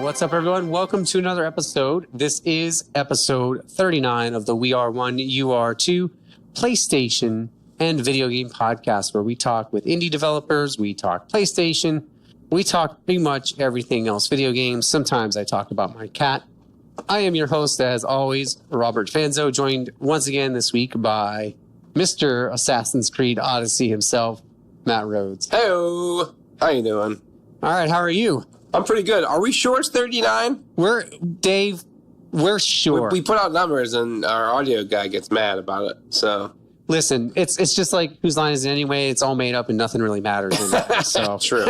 What's up, everyone? Welcome to another episode. This is episode 39 of the weR1, UR2 PlayStation and video game podcast, where we talk with indie developers, we talk PlayStation, we talk pretty much everything else, video games. Sometimes I talk about my cat. I am your host, as always, Robert Fanzo, joined once again this week by Mr. Assassin's Creed Odyssey himself, Matt Rhodes. Hello. How you doing? All right, how are you? I'm pretty good. Are we sure it's 39? We're sure. We put out numbers and our audio guy gets mad about it. So listen, it's just like, whose line is it anyway? It's all made up and nothing really matters anymore. So true.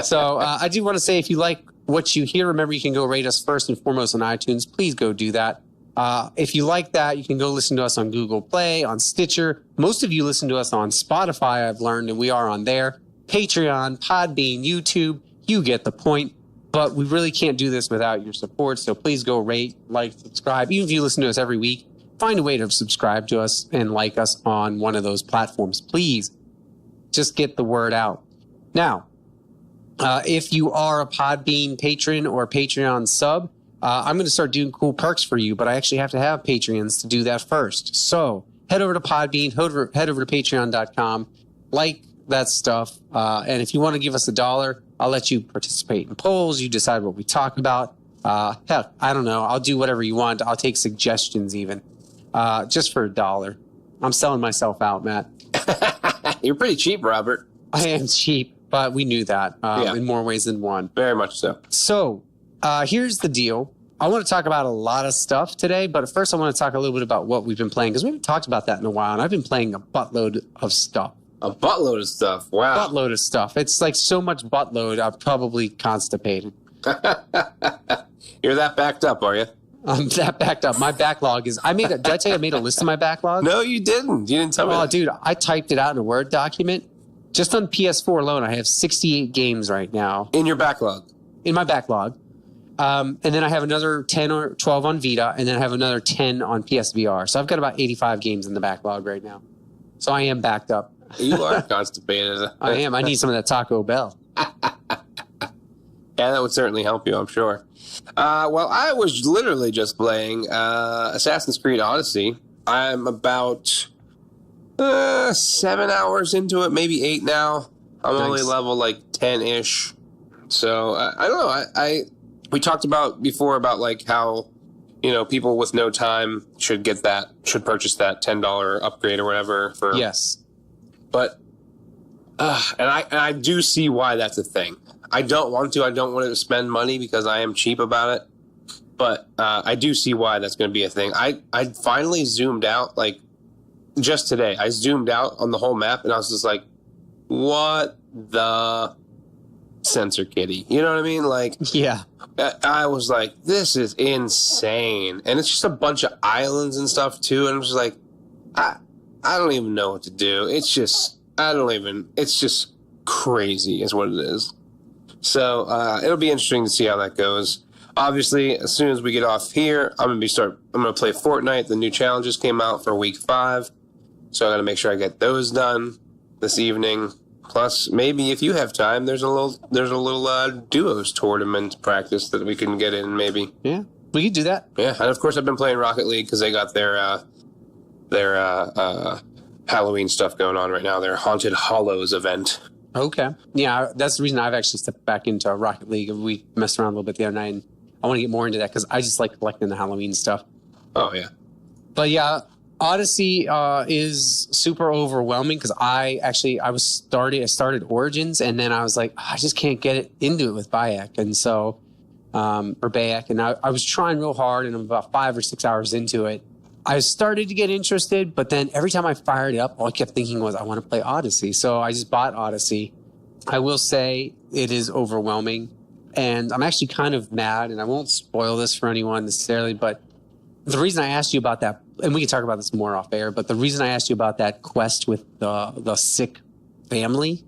So I do want to say, if you like what you hear, remember you can go rate us first and foremost on iTunes. Please go do that. If you like that, you can go listen to us on Google Play, on Stitcher. Most of you listen to us on Spotify, I've learned, and we are on there. Patreon, Podbean, YouTube. You get the point, but we really can't do this without your support. So please go rate, like, subscribe. Even if you listen to us every week, find a way to subscribe to us and like us on one of those platforms. Please just get the word out. Now, if you are a Podbean patron or Patreon sub, I'm going to start doing cool perks for you, but I actually have to have Patreons to do that first. So head over to Podbean, head over to patreon.com, like that stuff. And if you want to give us $1, I'll let you participate in polls. You decide what we talk about. Heck, I don't know. I'll do whatever you want. I'll take suggestions even, just for $1. I'm selling myself out, Matt. You're pretty cheap, Robert. I am cheap, but we knew that in more ways than one. Very much so. So here's the deal. I want to talk about a lot of stuff today, but first I want to talk a little bit about what we've been playing, because we haven't talked about that in a while, and I've been playing a buttload of stuff. A buttload of stuff. Wow. Buttload of stuff. It's like so much buttload, I'm probably constipated. You're that backed up, are you? I'm that backed up. My backlog is... did I tell you I made a list of my backlog? No, you didn't. You didn't tell me. Oh, dude, I typed it out in a Word document. Just on PS4 alone, I have 68 games right now. In your backlog? In my backlog. And then I have another 10 or 12 on Vita, and then I have another 10 on PSVR. So I've got about 85 games in the backlog right now. So I am backed up. You are constipated. I am. I need some of that Taco Bell. Yeah, that would certainly help you, I'm sure. Well, I was literally just playing Assassin's Creed Odyssey. I'm about 7 hours into it, maybe 8 now. I'm only level like 10-ish. So I don't know. We talked about before about like how, you know, people with no time should purchase that $10 upgrade or whatever for. Yes. But, and I do see why that's a thing. I don't want to spend money because I am cheap about it. But I do see why that's going to be a thing. I finally zoomed out, like, just today. I zoomed out on the whole map, and I was just like, what the sensor kitty? You know what I mean? Like, yeah. I was like, this is insane. And it's just a bunch of islands and stuff, too. And I'm just like, I don't even know what to do. It's just crazy is what it is. So it'll be interesting to see how that goes. Obviously, as soon as we get off here, I'm going to play Fortnite. The new challenges came out for week 5. So I got to make sure I get those done this evening. Plus, maybe if you have time, there's a little duos tournament practice that we can get in maybe. Yeah, we could do that. Yeah, and of course I've been playing Rocket League because they got their Halloween stuff going on right now, their Haunted Hollows event. Okay. Yeah, that's the reason I've actually stepped back into Rocket League. We messed around a little bit the other night, and I want to get more into that because I just like collecting the Halloween stuff. Oh, yeah. But yeah, Odyssey is super overwhelming because I started Origins, and then I was like, I just can't get it into it with Bayek. And so, Bayek, and I was trying real hard, and I'm about 5 or 6 hours into it. I started to get interested, but then every time I fired it up, all I kept thinking was, I want to play Odyssey. So I just bought Odyssey. I will say it is overwhelming. and I'm actually kind of mad, and I won't spoil this for anyone necessarily, but the reason I asked you about that, and we can talk about this more off air, but the reason I asked you about that quest with the sick family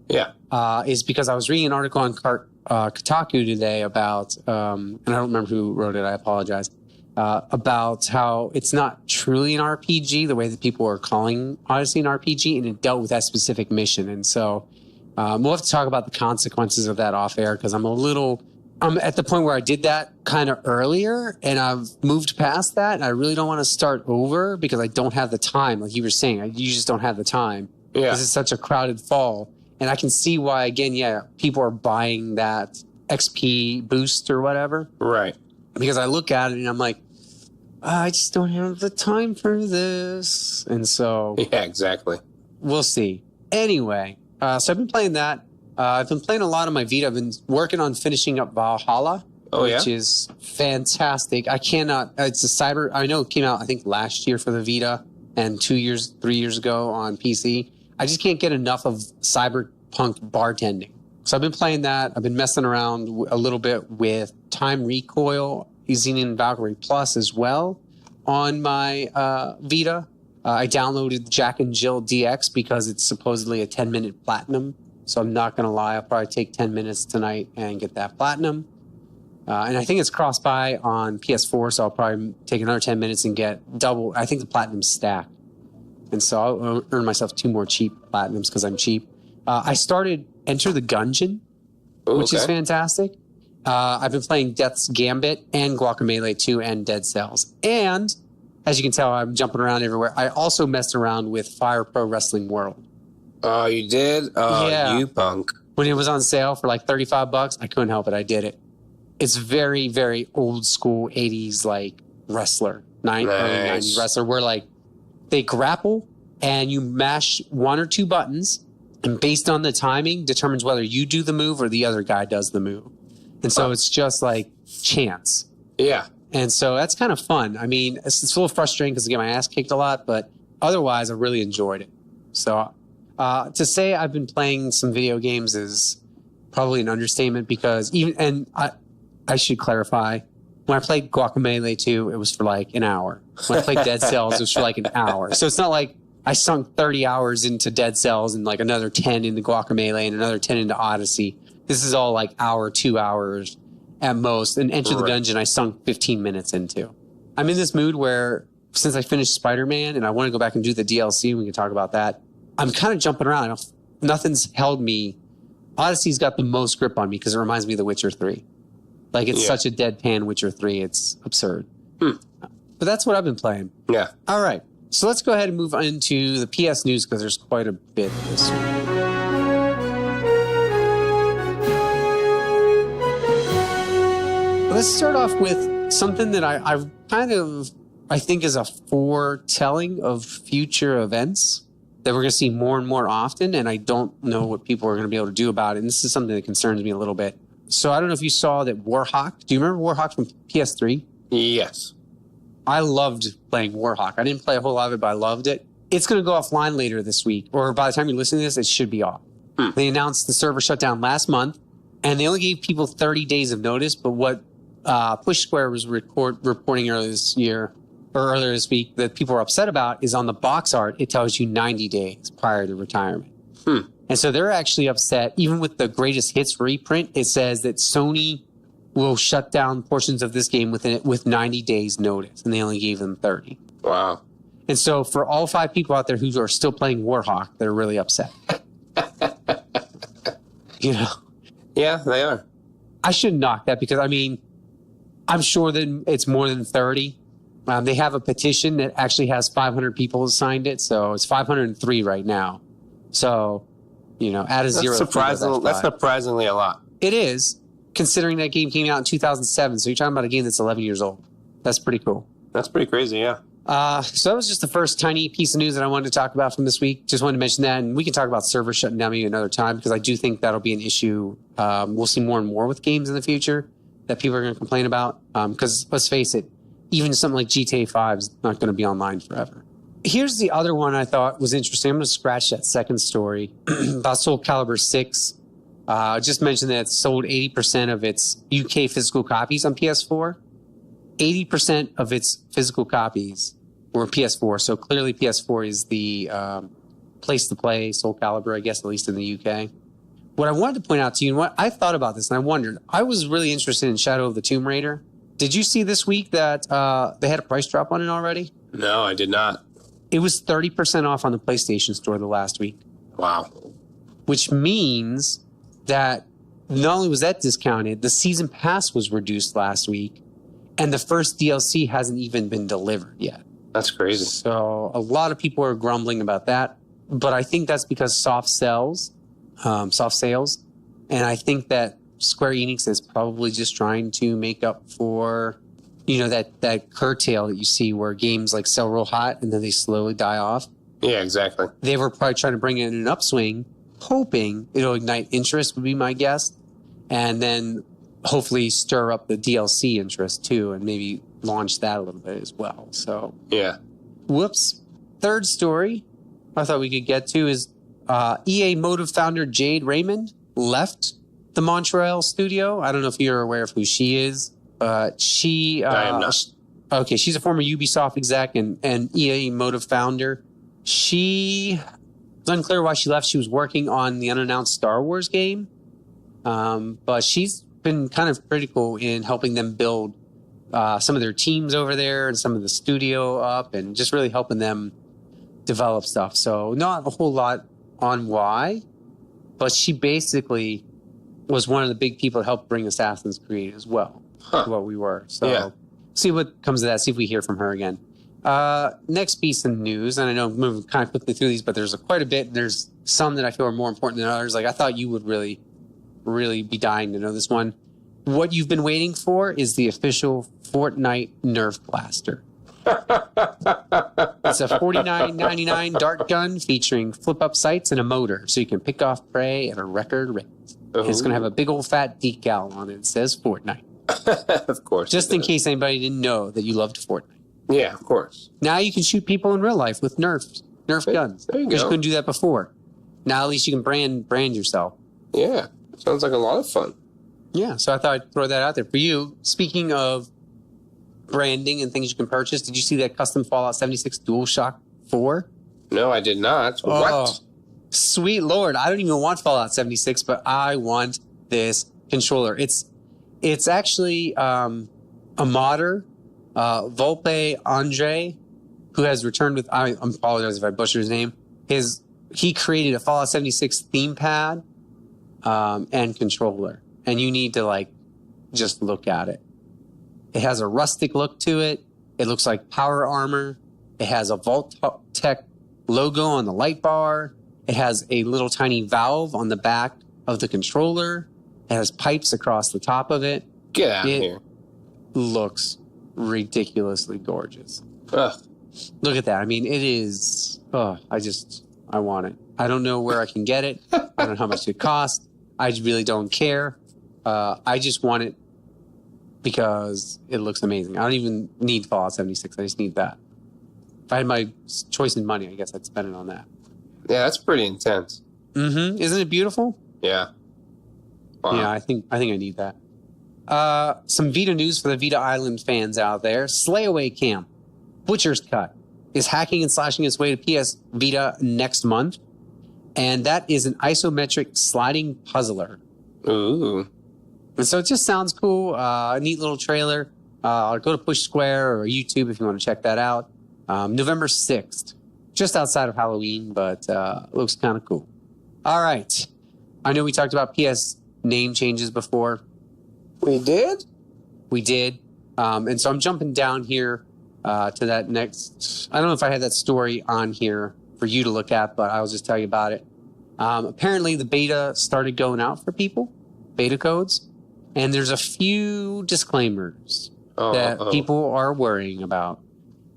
is because I was reading an article on Kotaku today about, and I don't remember who wrote it, I apologize, about how it's not truly an RPG the way that people are calling Odyssey an RPG, and it dealt with that specific mission. And so we'll have to talk about the consequences of that off air, because I'm at the point where I did that kind of earlier, and I've moved past that, and I really don't want to start over because I don't have the time. Like you were saying, you just don't have the time. Yeah. This is such a crowded fall. And I can see why, again, people are buying that XP boost or whatever. Right. Because I look at it and I'm like, I just don't have the time for this. And so... Yeah, exactly. We'll see. Anyway, so I've been playing that. I've been playing a lot on my Vita. I've been working on finishing up Valhalla, which is fantastic. I cannot... It's I know it came out, I think, last year for the Vita and 3 years ago on PC. I just can't get enough of cyberpunk bartending. So I've been playing that. I've been messing around a little bit with Time Recoil, Xenium Valkyrie Plus as well on my Vita. I downloaded Jack and Jill DX because it's supposedly a 10-minute platinum. So I'm not going to lie. I'll probably take 10 minutes tonight and get that platinum. And I think it's cross-buy on PS4, so I'll probably take another 10 minutes and get double. I think the platinum's stacked. And so I'll earn myself 2 more cheap platinums because I'm cheap. I started Enter the Gungeon, which is fantastic. I've been playing Death's Gambit and Guacamelee 2 and Dead Cells. And as you can tell, I'm jumping around everywhere. I also messed around with Fire Pro Wrestling World. Oh, you did? Oh, yeah. You punk. When it was on sale for like $35, I couldn't help it. I did it. It's very, very old school 80s like wrestler, early 90s wrestler, where like they grapple and you mash 1 or 2 buttons, and based on the timing determines whether you do the move or the other guy does the move. And so it's just like chance. Yeah. And so that's kind of fun. I mean, it's a little frustrating because I get my ass kicked a lot, but otherwise I really enjoyed it. So to say I've been playing some video games is probably an understatement, because I should clarify, when I played Guacamelee 2, it was for like an hour. When I played Dead Cells, it was for like an hour. So it's not like I sunk 30 hours into Dead Cells and like another 10 into Guacamelee and another 10 into Odyssey. This is all like hour, 2 hours at most. And Enter the Gungeon, I sunk 15 minutes into. I'm in this mood where, since I finished Spider-Man and I want to go back and do the DLC, we can talk about that. I'm kind of jumping around. Nothing's held me. Odyssey's got the most grip on me because it reminds me of The Witcher 3. Like, it's such a deadpan Witcher 3. It's absurd. But that's what I've been playing. Yeah. All right. So let's go ahead and move into the PS news, because there's quite a bit this week. Let's start off with something that I think is a foretelling of future events that we're going to see more and more often, and I don't know what people are going to be able to do about it. And this is something that concerns me a little bit. So I don't know if you saw that Warhawk. Do you remember Warhawk from PS3? Yes. I loved playing Warhawk. I didn't play a whole lot of it, but I loved it. It's going to go offline later this week, or by the time you listen to this, it should be off. They announced the server shut down last month, and they only gave people 30 days of notice. But what Push Square was reporting earlier this week that people are upset about is on the box art, it tells you 90 days prior to retirement. And so they're actually upset. Even with the greatest hits reprint, it says that Sony will shut down portions of this game with 90 days notice, and they only gave them 30. Wow. And so for all 5 people out there who are still playing Warhawk, they're really upset. You know? Yeah, they are. I shouldn't knock that, because, I mean, I'm sure that it's more than 30. They have a petition that actually has 500 people who signed it, so it's 503 right now. So, add a zero. That's surprisingly a lot. It is, considering that game came out in 2007. So you're talking about a game that's 11 years old. That's pretty cool. That's pretty crazy, yeah. So that was just the first tiny piece of news that I wanted to talk about from this week. Just wanted to mention that, and we can talk about servers shutting down maybe another time, because I do think that'll be an issue. We'll see more and more with games in the future that people are going to complain about. Because let's face it, even something like GTA 5 is not going to be online forever. Here's the other one I thought was interesting. I'm going to scratch that second story about Soul Calibur 6. Just mentioned that it sold 80% of its UK physical copies on PS4. 80% of its physical copies were PS4. So clearly PS4 is the place to play Soul Calibur, I guess, at least in the UK. What I wanted to point out to you, and what I thought about this, and I wondered, I was really interested in Shadow of the Tomb Raider. Did you see this week that they had a price drop on it already? No, I did not. It was 30% off on the PlayStation Store the last week. Wow. Which means that not only was that discounted, the season pass was reduced last week, and the first DLC hasn't even been delivered yet. That's crazy. So a lot of people are grumbling about that, but I think that's because soft sales, and I think that Square Enix is probably just trying to make up for, that curtail that you see where games like sell real hot and then they slowly die off. Yeah, exactly. They were probably trying to bring in an upswing, hoping it'll ignite interest, would be my guess, and then hopefully stir up the DLC interest too, and maybe launch that a little bit as well. So yeah. Whoops. Third story I thought we could get to is EA Motive founder Jade Raymond left the Montreal studio. I don't know if you're aware of who she is. She I am not. Okay, she's a former Ubisoft exec and EA Motive founder. It's unclear why she left. She was working on the unannounced Star Wars game. But she's been kind of critical in helping them build some of their teams over there and some of the studio up and just really helping them develop stuff. So not a whole lot on why, but she basically was one of the big people that helped bring Assassin's Creed as well. What we were. So see what comes of that. See if we hear from her again. Next piece of news, and I know I'm moving kind of quickly through these, but there's quite a bit. There's some that I feel are more important than others. Like I thought you would really be dying to know this one. What you've been waiting for is the official Fortnite Nerf Blaster. It's a $49.99 dart gun featuring flip-up sights and a motor, so you can pick off prey at a record rate. It's going to have a big old fat decal on it. It says Fortnite. Of course. Just in case anybody didn't know that you loved Fortnite. Yeah, of course. Now you can shoot people in real life with Nerf guns. There you Because go. you couldn't do that before. Now at least you can brand yourself. Yeah, sounds like a lot of fun. Yeah, so I thought I'd throw that out there for you. Speaking of branding and things you can purchase, did you see that custom Fallout 76 DualShock 4? No, I did not. Oh, What? Sweet Lord. I don't even want Fallout 76, but I want this controller. It's actually a modder, Volpe Andre, who has returned with, I apologize if I butchered his name. He created a Fallout 76 theme pad and controller. And you need to just look at it. It has a rustic look to it. It looks like power armor. It has a Vault-Tec logo on the light bar. It has a little tiny valve on the back of the controller. It has pipes across the top of it. Get out of here. Looks ridiculously gorgeous. Ugh. Look at that. I mean, it is, I want it. I don't know where I can get it. I don't know how much it costs. I really don't care. I just want it because it looks amazing. I don't even need Fallout 76. I just need that. If I had my choice in money, I guess I'd spend it on that. Yeah, that's pretty intense. Mm-hmm. Isn't it beautiful? Yeah. Wow. Yeah, I think I need that. Some Vita news for the Vita Island fans out there. Slayaway Camp, Butcher's Cut, is hacking and slashing its way to PS Vita next month. And that is an isometric sliding puzzler. Ooh. And so it just sounds cool. A neat little trailer. Go to Push Square or YouTube if you want to check that out. November 6th. Just outside of Halloween, but looks kind of cool. All right. I know we talked about PS name changes before. We did? We did. And so I'm jumping down here to that next. I don't know if I had that story on here for you to look at, but I'll just tell you about it. Apparently, the beta started going out for people, beta codes, and there's a few disclaimers that people are worrying about.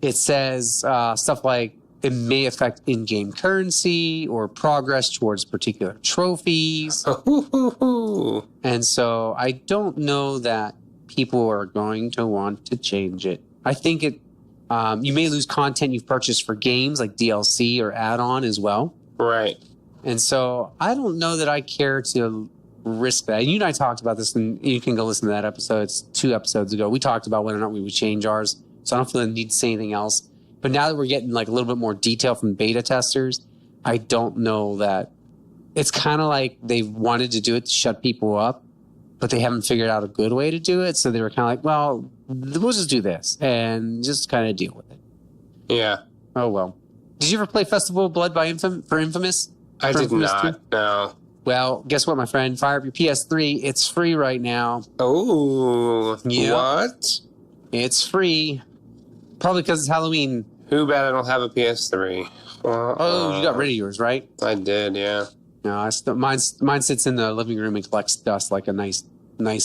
It says stuff like it may affect in-game currency or progress towards particular trophies. And so I don't know that people are going to want to change it. I think you may lose content you've purchased for games like DLC or add-on as well. Right. And so I don't know that I care to risk that. And you and I talked about this, and you can go listen to that episode. It's 2 episodes ago. We talked about whether or not we would change ours. So I don't feel the need to say anything else. But now that we're getting like a little bit more detail from beta testers, I don't know that it's kind of like they wanted to do it to shut people up, but they haven't figured out a good way to do it. So they were kind of like, well, we'll just do this and just kind of deal with it. Yeah. Oh, well. Did you ever play Festival of Blood for Infamous? I did not. No. Well, guess what, my friend? Fire up your PS3. It's free right now. Oh, yep. What? It's free. Probably because it's Halloween. Who bad I don't have a PS3. Oh, you got rid of yours, right? I did, yeah. No, mine sits in the living room and collects dust like a nice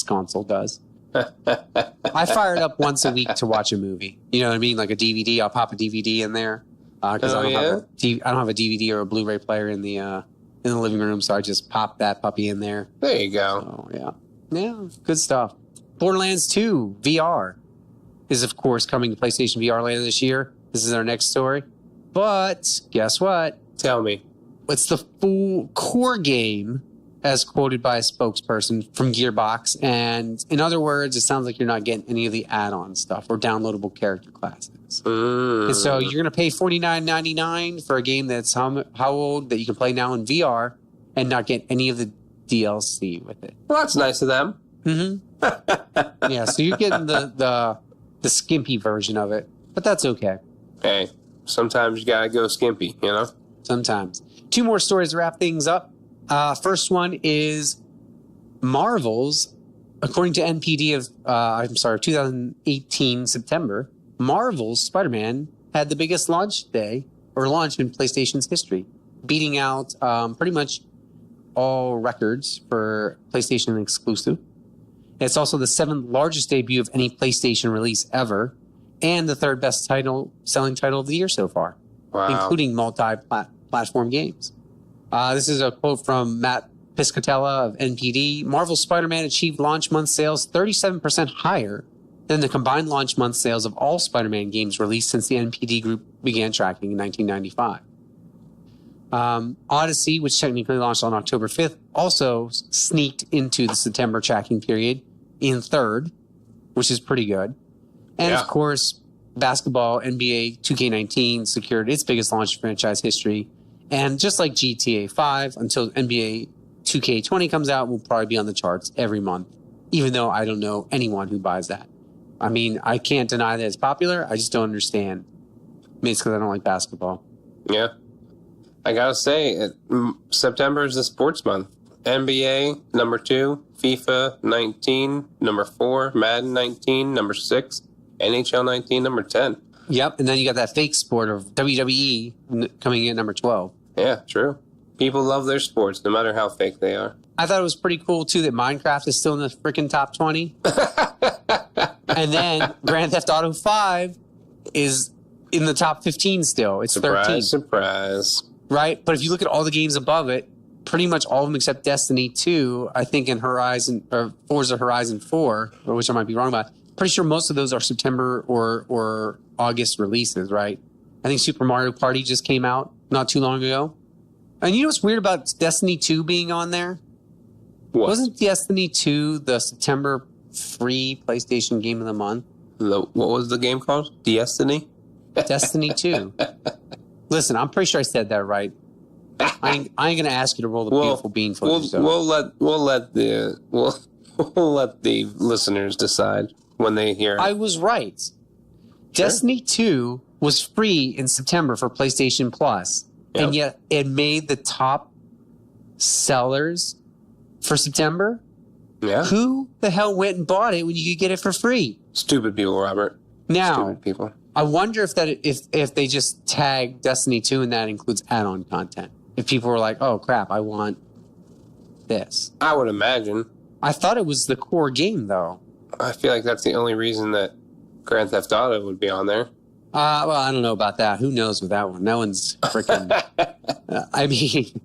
console does. I fire it up once a week to watch a movie. You know what I mean? Like a DVD. I'll pop a DVD in there because I don't have a DVD or a Blu-ray player in the living room, so I just pop that puppy in there. There you go. So, yeah, good stuff. Borderlands 2 VR is of course coming to PlayStation VR later this year. This is our next story. But guess what? Tell me. It's the full core game, as quoted by a spokesperson from Gearbox. And in other words, it sounds like you're not getting any of the add-on stuff or downloadable character classes. And so you're going to pay $49.99 for a game that's how old that you can play now in VR and not get any of the DLC with it. Well, that's nice of them. Mm-hmm. Yeah, so you're getting the skimpy version of it, but that's okay. Hey, sometimes you got to go skimpy, you know? Sometimes. 2 more stories to wrap things up. First one is Marvel's, according to NPD of 2018 September, Marvel's Spider-Man had the biggest launch in PlayStation's history, beating out pretty much all records for PlayStation exclusive. It's also the 7th largest debut of any PlayStation release ever, and the 3rd best selling title of the year so far, including multi-platform games. This is a quote from Matt Piscatella of NPD. Marvel's Spider-Man achieved launch month sales 37% higher than the combined launch month sales of all Spider-Man games released since the NPD group began tracking in 1995. Odyssey, which technically launched on October 5th, also sneaked into the September tracking period in 3rd, which is pretty good. And of course, basketball NBA 2K19 secured its biggest launch in franchise history. And just like GTA 5, until NBA 2K20 comes out, will probably be on the charts every month, even though I don't know anyone who buys that. I mean, I can't deny that it's popular. I just don't understand. Maybe it's because I don't like basketball. Yeah. I got to say, September is the sports month. NBA, number 2. FIFA, 19. Number 4. Madden, 19. Number 6. NHL, 19. Number 10. Yep, and then you got that fake sport of WWE coming in at number 12. Yeah, true. People love their sports, no matter how fake they are. I thought it was pretty cool, too, that Minecraft is still in the freaking top 20. And then Grand Theft Auto 5 is in the top 15 still. It's 13. Surprise. Right? But if you look at all the games above it, pretty much all of them except Destiny 2, I think in Forza Horizon 4, which I might be wrong about, pretty sure most of those are September or August releases, right? I think Super Mario Party just came out not too long ago. And you know what's weird about Destiny 2 being on there? What? Wasn't Destiny 2 the September free PlayStation Game of the Month? What was the game called? Destiny? Destiny 2. Listen, I'm pretty sure I said that right. I ain't going to ask you to roll the beautiful bean footage. We'll let the listeners decide when they hear it. I was right. Sure. Destiny 2 was free in September for PlayStation Plus, and yet it made the top sellers for September. Yeah. Who the hell went and bought it when you could get it for free? Stupid people, Robert. Now, stupid people. I wonder if they just tag Destiny 2 and that includes add-on content. If people were like, oh crap, I want this. I would imagine. I thought it was the core game though. I feel like that's the only reason that Grand Theft Auto would be on there. Well, I don't know about that. Who knows with that one? That one's freaking... I mean,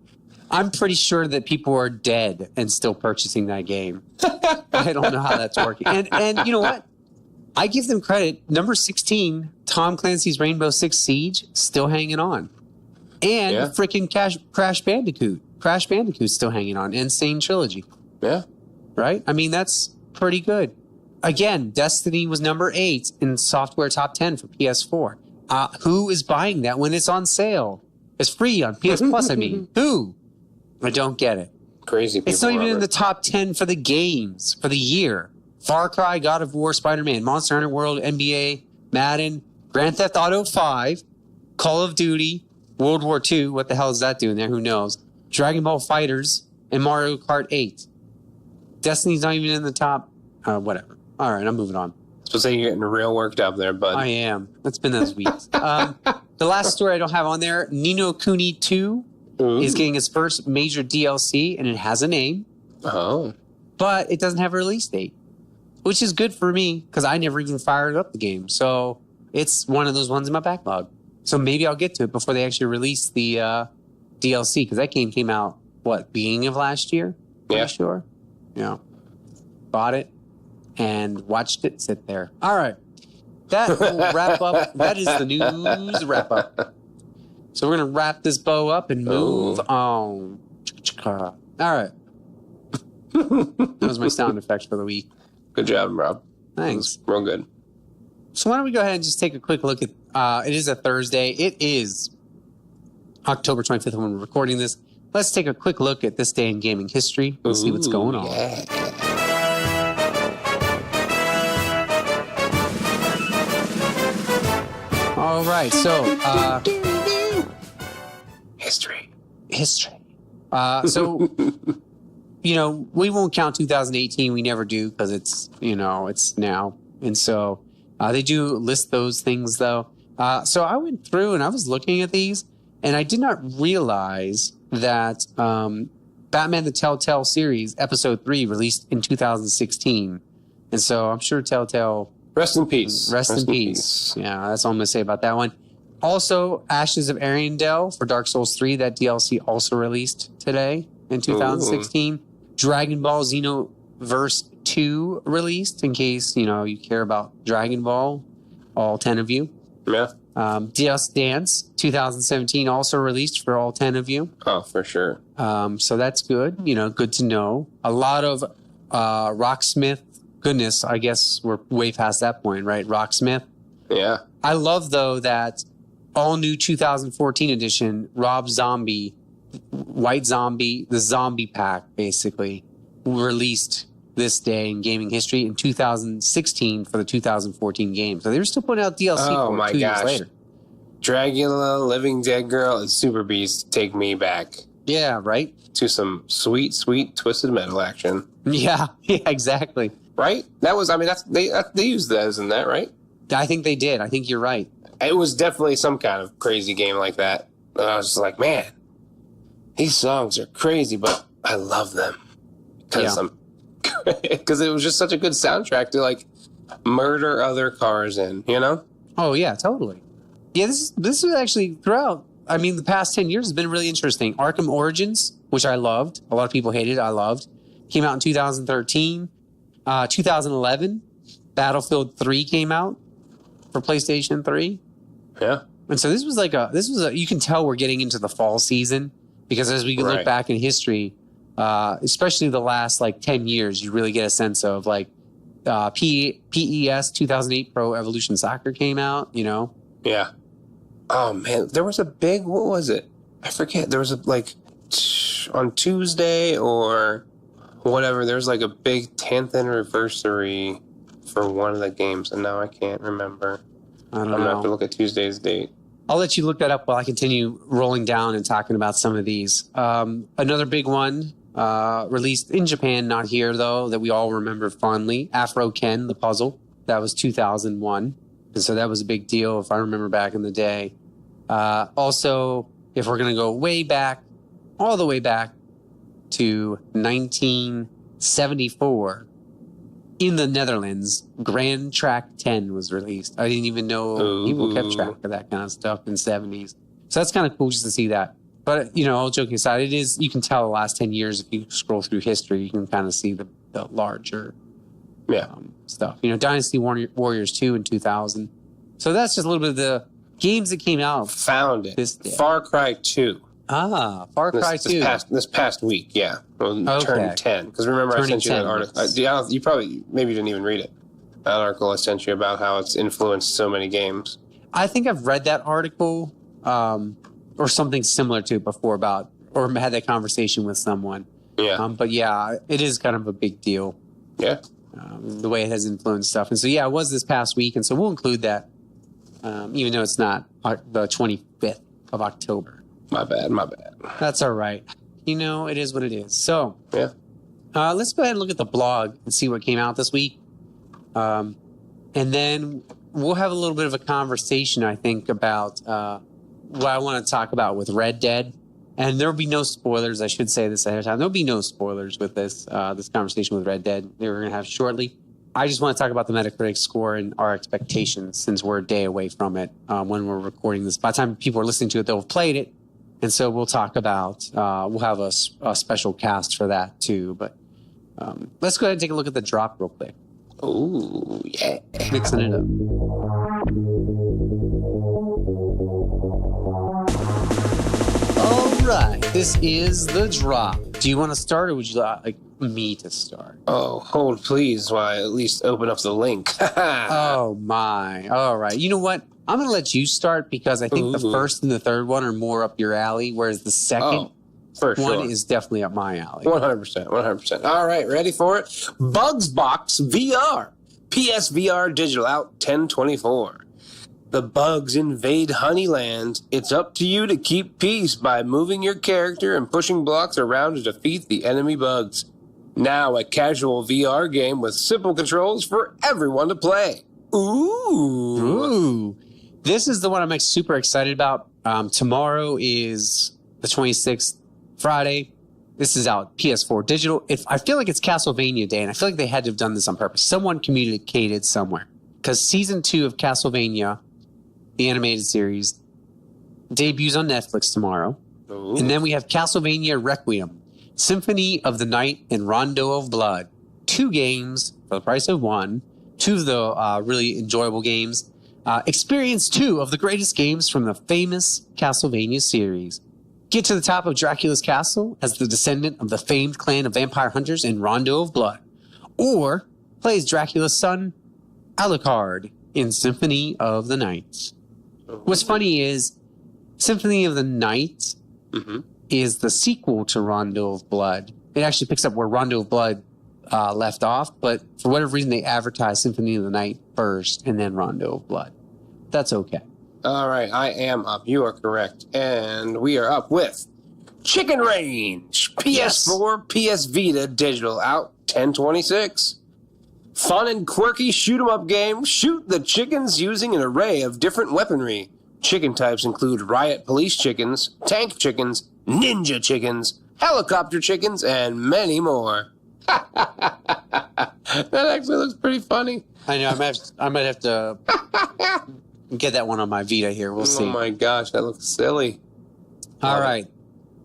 I'm pretty sure that people are dead and still purchasing that game. I don't know how that's working. And you know what? I give them credit. Number 16, Tom Clancy's Rainbow Six Siege, still hanging on. And freaking Crash Bandicoot. Crash Bandicoot's still hanging on. Insane Trilogy. Yeah. Right? I mean, that's pretty good. Again, Destiny was number 8 in software top 10 for PS4. Who is buying that when it's on sale? It's free on PS Plus, I mean. Who? I don't get it. Crazy people. It's not even Robert. in the top 10 for the games for the year. Far Cry, God of War, Spider-Man, Monster Hunter World, NBA, Madden, Grand Theft Auto 5, Call of Duty, World War II. What the hell is that doing there? Who knows? Dragon Ball Fighters, and Mario Kart 8. Destiny's not even in the top. Whatever. All right, I'm moving on. So say you're getting real worked up there, bud. I am. It's been those weeks. The last story I don't have on there, Nino Kuni 2 is getting its first major DLC, and it has a name. Oh. But it doesn't have a release date, which is good for me because I never even fired up the game. So it's one of those ones in my backlog. So maybe I'll get to it before they actually release the DLC, because that game came out, beginning of last year? Yeah. Sure. Yeah. Bought it and watched it sit there. All right. That will wrap up. That is the news wrap up. So we're going to wrap this bow up and move on. All right. That was my sound effects for the week. Good job, Rob. Thanks. Real good. So why don't we go ahead and just take a quick look at, it is a Thursday. It is October 25th when we're recording this. Let's take a quick look at this day in gaming history and see what's going on. Yeah. All right. So, History. So, we won't count 2018. We never do because it's now. And so they do list those things, though. So I went through and I was looking at these, and I did not realize that Batman the Telltale series, episode 3, released in 2016. And so I'm sure Telltale... Rest in peace. Rest in peace. Yeah, that's all I'm going to say about that one. Also, Ashes of Ariandel for Dark Souls 3, that DLC also released today in 2016. Dragon Ball Xenoverse 2 released, in case, you care about Dragon Ball, all 10 of you. Yeah. Just Dance 2017 also released for all 10 of you. Oh, for sure. So that's good. Good to know. A lot of Rocksmith. Goodness, I guess we're way past that point, right? Rocksmith. Yeah. I love, though, that all new 2014 edition, Rob Zombie, White Zombie, the Zombie Pack, basically, released this day in gaming history in 2016 for the 2014 game. So they're still putting out DLC for 2 years later. Dragula, Living Dead Girl, and Super Beast take me back. Yeah, right? To some sweet, sweet Twisted Metal action. Yeah, exactly. Right? That was, they used those in that, right? I think they did. I think you're right. It was definitely some kind of crazy game like that. And I was just like, man, these songs are crazy, but I love them. Because it was just such a good soundtrack to, murder other cars in, Oh, yeah, totally. Yeah, this is actually throughout, the past 10 years has been really interesting. Arkham Origins, which I loved. A lot of people hated. I loved. Came out in 2013. 2011, Battlefield 3 came out for PlayStation 3. Yeah. And so this was you can tell we're getting into the fall season, because as we look back in history, especially the last 10 years, you really get a sense of PES 2008 Pro Evolution Soccer came out, Yeah. Oh man, there was a big, what was it? I forget. There was on Tuesday or whatever, there's a big 10th anniversary for one of the games, and now I can't remember. I'm going to have to look at Tuesday's date. I'll let you look that up while I continue rolling down and talking about some of these. Another big one, released in Japan, not here though, that we all remember fondly, Afro Ken, the puzzle. That was 2001. And so that was a big deal if I remember back in the day. Also, if we're going to go way back, all the way back, to 1974 in the Netherlands, Grand Track 10 was released. I didn't even know people kept track of that kind of stuff in the 70s. So that's kind of cool just to see that. But, all joking aside, you can tell the last 10 years, if you scroll through history, you can kind of see the larger stuff. Dynasty Warriors 2 in 2000. So that's just a little bit of the games that came out. Found it. This day. Far Cry 2. Far Cry 2. This past week, yeah. Well, turned 10. Because remember, I sent you that article. You probably, maybe you didn't even read it. That article I sent you about how it's influenced so many games. I think I've read that article or something similar to it before or had that conversation with someone. Yeah. But yeah, it is kind of a big deal. Yeah. The way it has influenced stuff. And so, yeah, it was this past week. And so we'll include that, even though it's not the 25th of October. My bad. That's all right. It is what it is. So, yeah. Let's go ahead and look at the blog and see what came out this week. And then we'll have a little bit of a conversation, I think, about what I want to talk about with Red Dead. And there will be no spoilers. I should say this ahead of time. There'll be no spoilers with this conversation with Red Dead that we're going to have shortly. I just want to talk about the Metacritic score and our expectations since we're a day away from it when we're recording this. By the time people are listening to it, they'll have played it. And so we'll talk about, we'll have a special cast for that too. But let's go ahead and take a look at the drop real quick. Ooh, yeah. Mixing it up. All right, this is the drop. Do you want to start, or would you like me to start? Oh, hold please while I at least open up the link. Oh, my. All right. You know what? I'm going to let you start because I think the first and the third one are more up your alley, whereas the second one is definitely up my alley. 100%. All right, ready for it? Bugs Box VR. PSVR digital out 1024. The bugs invade Honeyland. It's up to you to keep peace by moving your character and pushing blocks around to defeat the enemy bugs. Now a casual VR game with simple controls for everyone to play. Ooh. This is the one I'm super excited about. Tomorrow is the 26th, Friday. This is out PS4 digital. I feel like it's Castlevania Day, and I feel like they had to have done this on purpose. Someone communicated somewhere. Because Season 2 of Castlevania, the animated series, debuts on Netflix tomorrow. Ooh. And then we have Castlevania Requiem, Symphony of the Night, and Rondo of Blood. 2 games for the price of 1. 2 of the really enjoyable games. Experience 2 of the greatest games from the famous Castlevania series. Get to the top of Dracula's castle as the descendant of the famed clan of vampire hunters in Rondo of Blood. Or play as Dracula's son, Alucard, in Symphony of the Night. What's funny is Symphony of the Night is the sequel to Rondo of Blood. It actually picks up where Rondo of Blood left off, but for whatever reason they advertised Symphony of the Night first and then Rondo of Blood. That's okay. All right, I am up. You are correct. And we are up with Chicken Range. PS4, PS Vita, digital, out 1026. Fun and quirky shoot-'em-up game. Shoot the chickens using an array of different weaponry. Chicken types include riot police chickens, tank chickens, ninja chickens, helicopter chickens, and many more. That actually looks pretty funny. I know. I might have to get that one on my Vita here. We'll see. Oh my gosh, that looks silly. All right.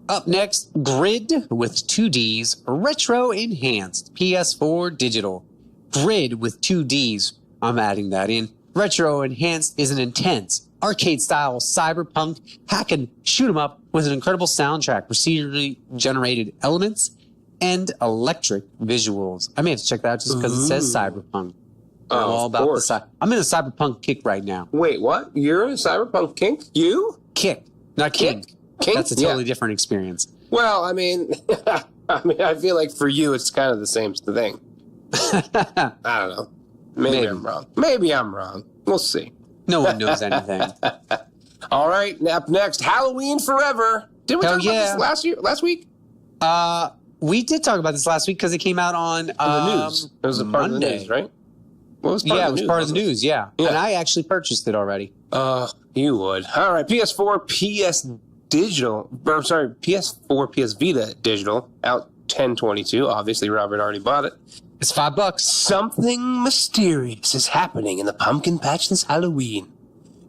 Up next, Grid with 2Ds, retro enhanced, PS4 digital. Grid with 2Ds. I'm adding that in. Retro enhanced is an intense arcade style cyberpunk hack and shoot 'em up with an incredible soundtrack, procedurally generated elements, and electric visuals. I may have to check that out just because it says cyberpunk. I'm all about I'm in a cyberpunk kick right now. Wait, what? You're in a cyberpunk kink? You? Kick, not king. Kink? That's a totally different experience. Well, I mean, I feel like for you it's kind of the same thing. I don't know. Maybe I'm wrong. Maybe I'm wrong. We'll see. No one knows anything. All right, up next, Halloween Forever. Did we talk about this last week? We did talk about this last week because it came out on the news. It was a part of the news, right? Well, it was part of the news, yeah. And I actually purchased it already. You would. All right, PS4, PS Vita digital, out 1022. Obviously, Robert already bought it. It's $5. Something mysterious is happening in the pumpkin patch this Halloween.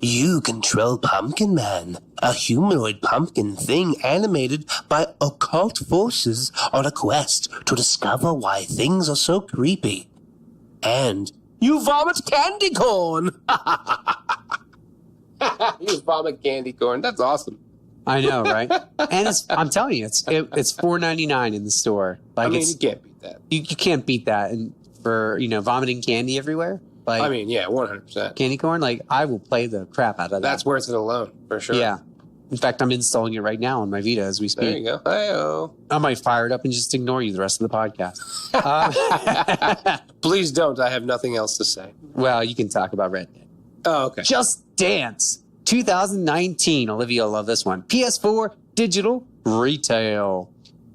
You control Pumpkin Man, a humanoid pumpkin thing animated by occult forces on a quest to discover why things are so creepy. And you vomit candy corn! You vomit candy corn. That's awesome. I know, right? And I'm telling you, it's $4.99 in the store. Like, I mean, you can't beat that. You can't beat that. And for, vomiting candy everywhere. Like, I mean, yeah, 100%. Candy corn, like, I will play the crap out of that. That's worth it alone, for sure. Yeah. In fact, I'm installing it right now on my Vita as we speak. There you go. Hey-oh. I might fire it up and just ignore you the rest of the podcast. Please don't. I have nothing else to say. Well, you can talk about Red Dead. Oh, okay. Just Dance 2019. Olivia will love this one. PS4 digital retail.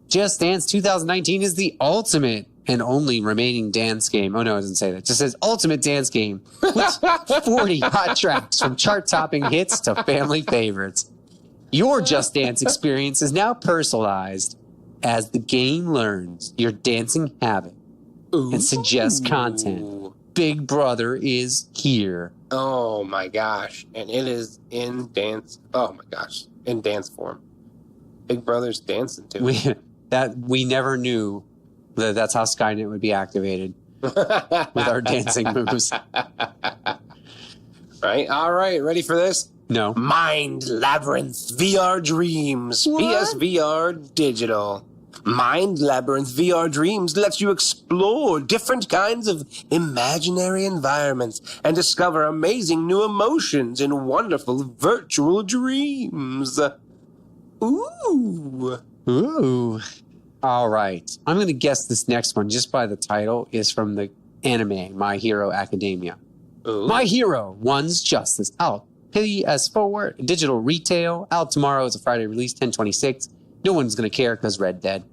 Just Dance 2019 is the ultimate and only remaining dance game. Oh, no, it doesn't say that. It just says ultimate dance game with 40 hot tracks from chart-topping hits to family favorites. Your Just Dance experience is now personalized as the game learns your dancing habit and suggests content. Big Brother is here. Oh, my gosh. And it is in dance. Oh, my gosh. In dance form. Big Brother's dancing to it. We never knew that's how Skynet would be activated with our dancing moves. Right? All right. Ready for this? No. Mind Labyrinth VR Dreams. What? PSVR Digital. Mind Labyrinth VR Dreams lets you explore different kinds of imaginary environments and discover amazing new emotions in wonderful virtual dreams. Ooh. Ooh. All right. I'm going to guess this next one just by the title is from the anime My Hero Academia. Ooh. My Hero One's Justice out. PS4 digital retail out tomorrow. It's a Friday release, 10/26. No one's going to care because Red Dead.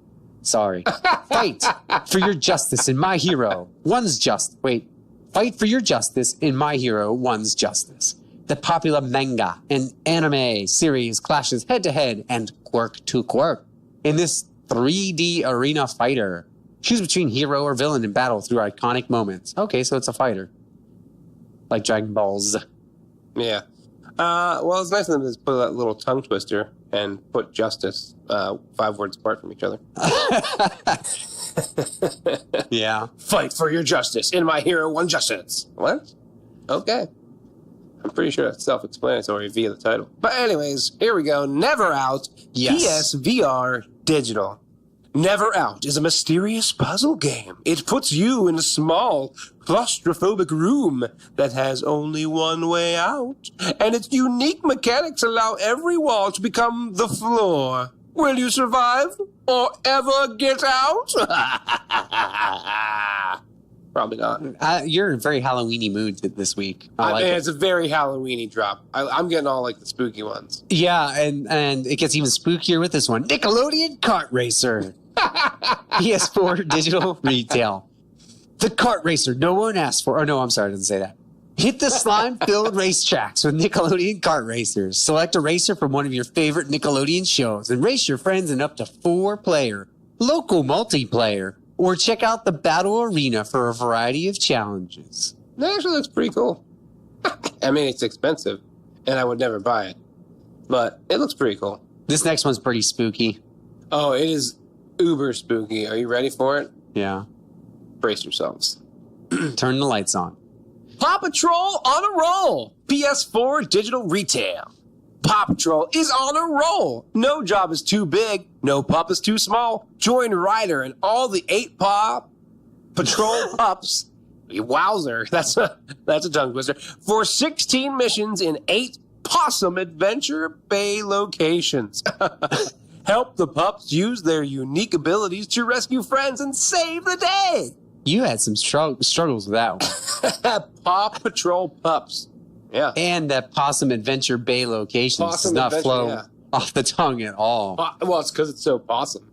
Sorry. Fight for your justice in My Hero One's Justice. Wait. Fight for your justice in My Hero One's Justice. The popular manga and anime series clashes head-to-head and quirk-to-quirk in this 3D arena fighter. Choose between hero or villain in battle through iconic moments. Okay, so it's a fighter. Like Dragon Balls. Yeah. Well, it's nice of them to put that little tongue twister and put justice 5 words apart from each other. Yeah. Fight for your justice in My Hero One Justice. What? Okay. I'm pretty sure that's self-explanatory via the title. But anyways, here we go. Never Out. Yes. PSVR Digital. Never Out is a mysterious puzzle game. It puts you in a small, claustrophobic room that has only one way out. And its unique mechanics allow every wall to become the floor. Will you survive or ever get out? Probably not. You're in a very Halloweeny mood this week. I like it. It's a very Halloweeny drop. I'm getting all like the spooky ones. Yeah, and it gets even spookier with this one. Nickelodeon Kart Racer. PS4 digital retail. The kart racer no one asked for. Oh, no, I'm sorry, I didn't say that. Hit the slime-filled racetracks with Nickelodeon Kart Racers. Select a racer from one of your favorite Nickelodeon shows and race your friends in up to 4-player local multiplayer. Or check out the Battle Arena for a variety of challenges. That actually looks pretty cool. I mean, it's expensive, and I would never buy it. But it looks pretty cool. This next one's pretty spooky. Oh, it is uber spooky. Are you ready for it? Yeah. Brace yourselves. Turn the lights on. Paw Patrol on a roll. PS4 digital retail. Paw Patrol is on a roll. No job is too big. No pup is too small. Join Ryder and all the 8 Paw Patrol pups. Wowzer. That's a tongue twister. For 16 missions in 8 Possum Adventure Bay locations. Help the pups use their unique abilities to rescue friends and save the day. You had some struggles with that one. Paw Patrol pups. Yeah. And that Possum Adventure Bay location does not flow off the tongue at all. Well, it's because it's so possum.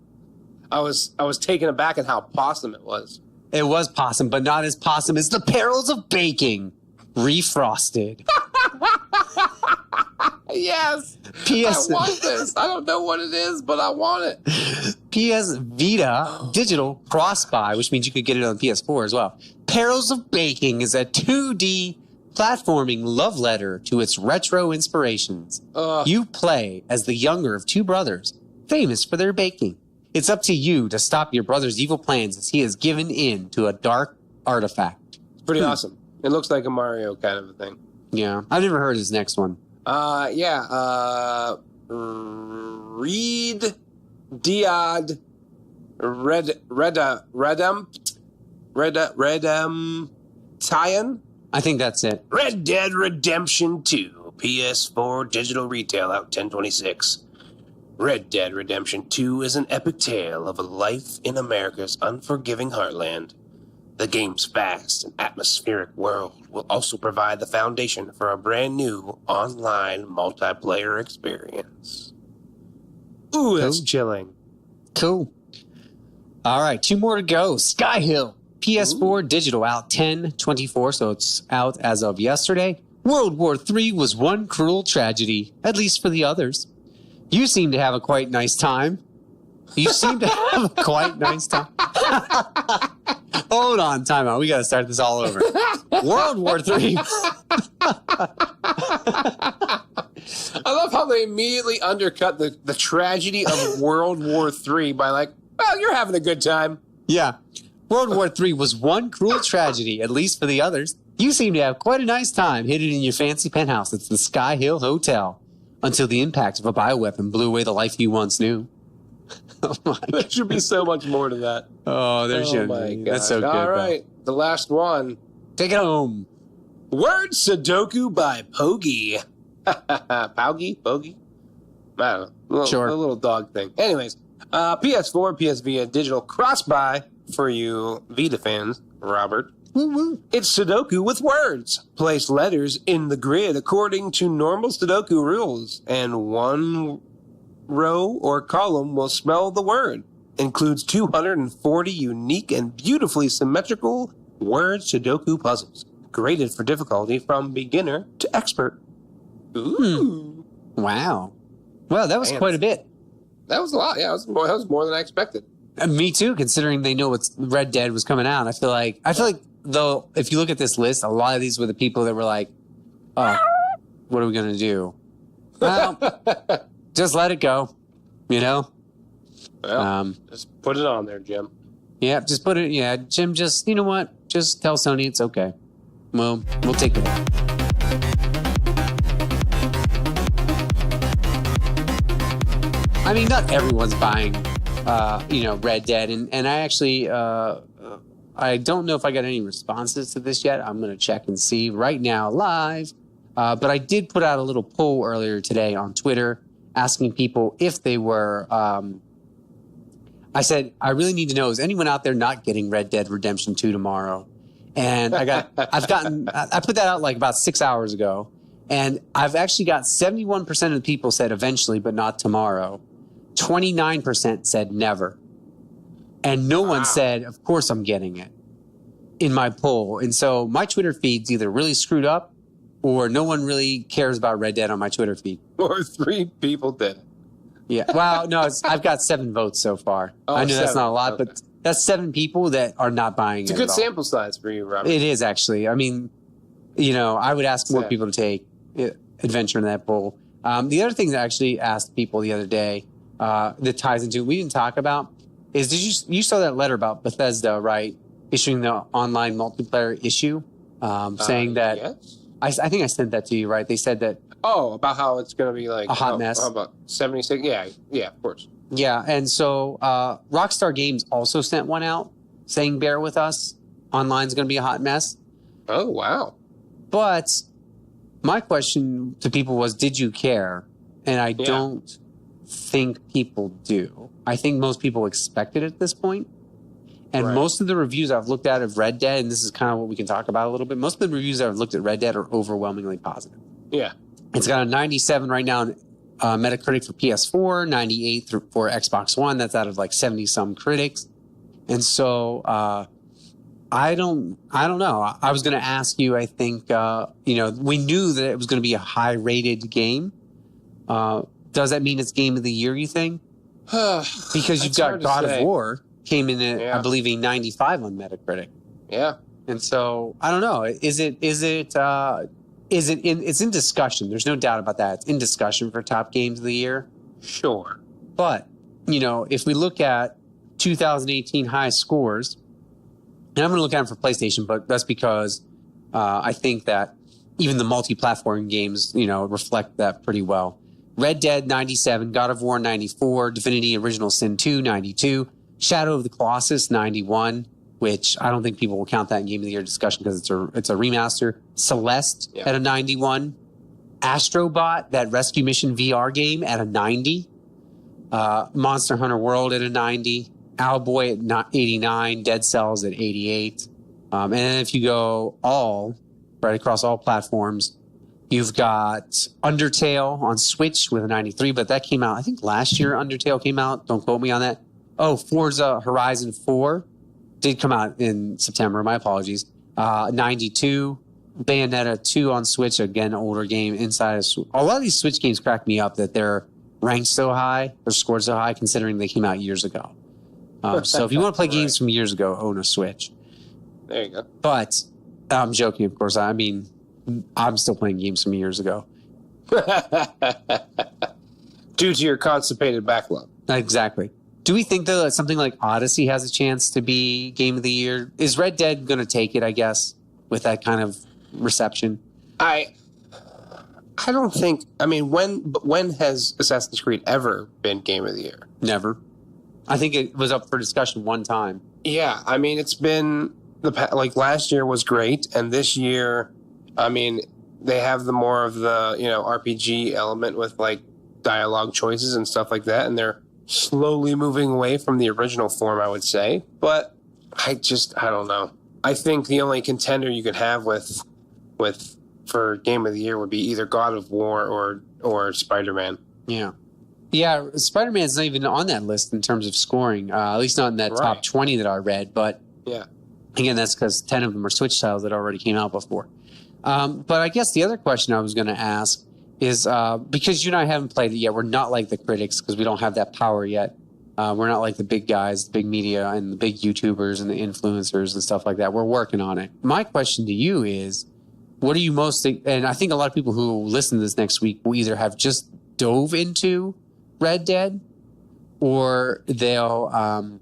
I was taken aback at how possum it was. It was possum, but not as possum as The Perils of Baking. Refrosted. Yes. PS. I want this. I don't know what it is, but I want it. PS Vita digital cross-buy, which means you could get it on PS4 as well. Perils of Baking is a 2D platforming love letter to its retro inspirations. You play as the younger of 2 brothers, famous for their baking. It's up to you to stop your brother's evil plans as he has given in to a dark artifact. It's pretty awesome. It looks like a Mario kind of a thing. Yeah. I've never heard his next one. Reed Diod Redemption. I think that's it. Red Dead Redemption 2, PS4 digital retail out 10/26. Red Dead Redemption 2 is an epic tale of a life in America's unforgiving heartland. The game's vast and atmospheric world will also provide the foundation for a brand new online multiplayer experience. Ooh, that's chilling. Cool. All right, 2 more to go. Sky Hill, PS4 digital out 10/24, so it's out as of yesterday. World War III was one cruel tragedy, at least for the others. You seem to have a quite nice time. Hold on, time out. We got to start this all over. World War III. I love how they immediately undercut the tragedy of World War III by like, well, you're having a good time. Yeah. World War III was one cruel tragedy, at least for the others. You seem to have quite a nice time hidden in your fancy penthouse at the Sky Hill Hotel until the impact of a bioweapon blew away the life you once knew. Oh my there should be so much more to that. Oh, there should be. That's so good. All right, the last one. Take it home. Word Sudoku by Pogi. Pogi? I don't know. Sure. A little dog thing. Anyways, PS4, PS Vita digital cross-buy for you Vita fans, Robert. Woo-woo. It's Sudoku with words. Place letters in the grid according to normal Sudoku rules, and one row or column will spell the word. Includes 240 unique and beautifully symmetrical word Sudoku puzzles, graded for difficulty from beginner to expert. Ooh. Wow. Well, that was quite a bit. That was a lot. Yeah, that was more than I expected. Me too, considering they know what's Red Dead was coming out. I feel like though, if you look at this list, a lot of these were the people that were like, "Oh, what are we gonna do?" Well, just let it go, you know. Well, just put it on there, Jim. Yeah, just put it. Yeah, Jim. Just you know what? Just tell Sony it's okay. We'll take it. I mean, not everyone's buying, Red Dead, and I actually, I don't know if I got any responses to this yet. I'm going to check and see right now live. But I did put out a little poll earlier today on Twitter asking people if they were. I said I really need to know: is anyone out there not getting Red Dead Redemption 2 tomorrow? And I put that out like about 6 hours ago, and I've actually got 71% of the people said eventually, but not tomorrow. 29% said never. And no one said, of course I'm getting it in my poll. And so my Twitter feed's either really screwed up or no one really cares about Red Dead on my Twitter feed. Or 3 people did. Yeah. Well, no, I've got 7 votes so far. Oh, I know 7. That's not a lot, okay. But that's 7 people that are not buying it. It's a good sample size for you, Robert. It is actually. I mean, I would ask more people to take adventure in that poll. The other thing that I actually asked people the other day that ties into we didn't talk about is you saw that letter about Bethesda, right? Issuing the online multiplayer issue, saying that yes. I think I sent that to you, right? They said that. Oh, about how it's going to be like a hot mess. How about 76? Yeah, of course. Yeah, and so Rockstar Games also sent one out saying bear with us. Online's going to be a hot mess. Oh, wow. But my question to people was, did you care? And I don't think people do. I think most people expect it at this point. And most of the reviews I've looked at of Red Dead, and this is kind of what we can talk about a little bit, most of the reviews I've looked at Red Dead are overwhelmingly positive. Yeah. It's got a 97 right now on Metacritic for PS4, 98 for Xbox One. That's out of like 70-some critics. And so I don't know. I was going to ask you, I think, we knew that it was going to be a high-rated game. Does that mean it's Game of the Year, you think? Because you've got God of War came in at, I believe, a 95 on Metacritic. Yeah. And so I don't know. It's in discussion. There's no doubt about that. It's in discussion for top games of the year. Sure. But, if we look at 2018 high scores, and I'm going to look at them for PlayStation, but that's because I think that even the multi-platform games, reflect that pretty well. Red Dead 97, God of War 94, Divinity Original Sin 2 92, Shadow of the Colossus 91, which I don't think people will count that in Game of the Year discussion because it's a remaster. Celeste at a 91, Astrobot, that rescue mission VR game, at a 90, Monster Hunter World at a 90, Owlboy at 89, Dead Cells at 88. And then if you go right across all platforms, you've got Undertale on Switch with a 93, but that came out, I think last year Undertale came out. Don't quote me on that. Oh, Forza Horizon 4 did come out in September. My apologies. 92. Bayonetta 2 on Switch, again, older game. Inside of a lot of these Switch games crack me up that they're ranked so high, or scored so high, considering they came out years ago. So if you want to play games from years ago, own a Switch. There you go. But I'm joking, of course. I mean, I'm still playing games from years ago. Due to your constipated backlog. Exactly. Do we think, though, that something like Odyssey has a chance to be Game of the Year? Is Red Dead going to take it, I guess, with that kind of reception? I don't think... I mean, when has Assassin's Creed ever been Game of the Year? Never. I think it was up for discussion one time. Yeah, I mean, it's been... like, last year was great, and this year, I mean, they have the more of the, RPG element with, like, dialogue choices and stuff like that, and they're slowly moving away from the original form, I would say. But I don't know. I think the only contender you could have for Game of the Year would be either God of War or Spider-Man. Yeah. Yeah, Spider-Man's not even on that list in terms of scoring, at least not in that top 20 that I read. But yeah, again, that's because 10 of them are Switch titles that already came out before. But I guess the other question I was going to ask is, because you and I haven't played it yet, we're not like the critics because we don't have that power yet. We're not like the big guys, the big media, and the big YouTubers and the influencers and stuff like that. We're working on it. My question to you is, what are you most... And I think a lot of people who listen to this next week will either have just dove into Red Dead or they'll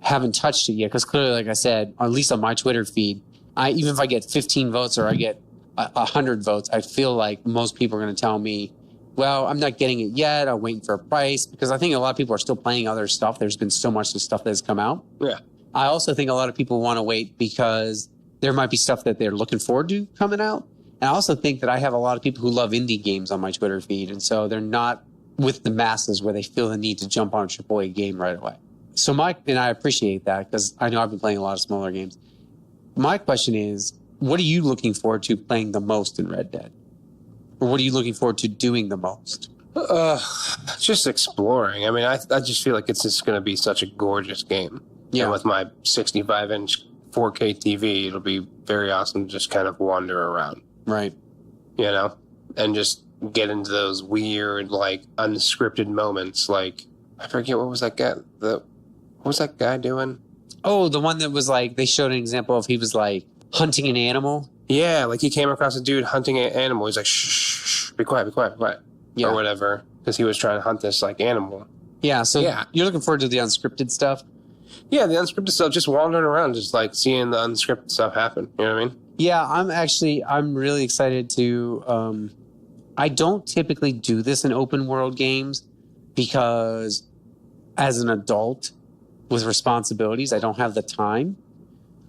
haven't touched it yet. Because clearly, like I said, at least on my Twitter feed, even if I get 15 votes or I get 100 votes, I feel like most people are going to tell me, well, I'm not getting it yet. I'm waiting for a price, because I think a lot of people are still playing other stuff. There's been so much of stuff that has come out. Yeah. I also think a lot of people want to wait because there might be stuff that they're looking forward to coming out. And I also think that I have a lot of people who love indie games on my Twitter feed. And so they're not with the masses where they feel the need to jump on a AAA game right away. So and I appreciate that because I know I've been playing a lot of smaller games. My question is, what are you looking forward to playing the most in Red Dead? Or what are you looking forward to doing the most? Just exploring. I mean, I just feel like it's just going to be such a gorgeous game. Yeah. And with my 65-inch 4K TV, it'll be very awesome to just kind of wander around. Right. And just get into those weird, like, unscripted moments. Like, I forget, what was that guy doing? Oh, the one that was like, they showed an example of he was like hunting an animal. Yeah, like he came across a dude hunting an animal. He's like, shh, be quiet, be quiet, be quiet. Yeah. Or whatever, because he was trying to hunt this, like, animal. Yeah, so you're looking forward to the unscripted stuff? Yeah, the unscripted stuff, just wandering around, just, like, seeing the unscripted stuff happen. You know what I mean? Yeah, I'm really excited to... I don't typically do this in open world games because as an adult with responsibilities, I don't have the time.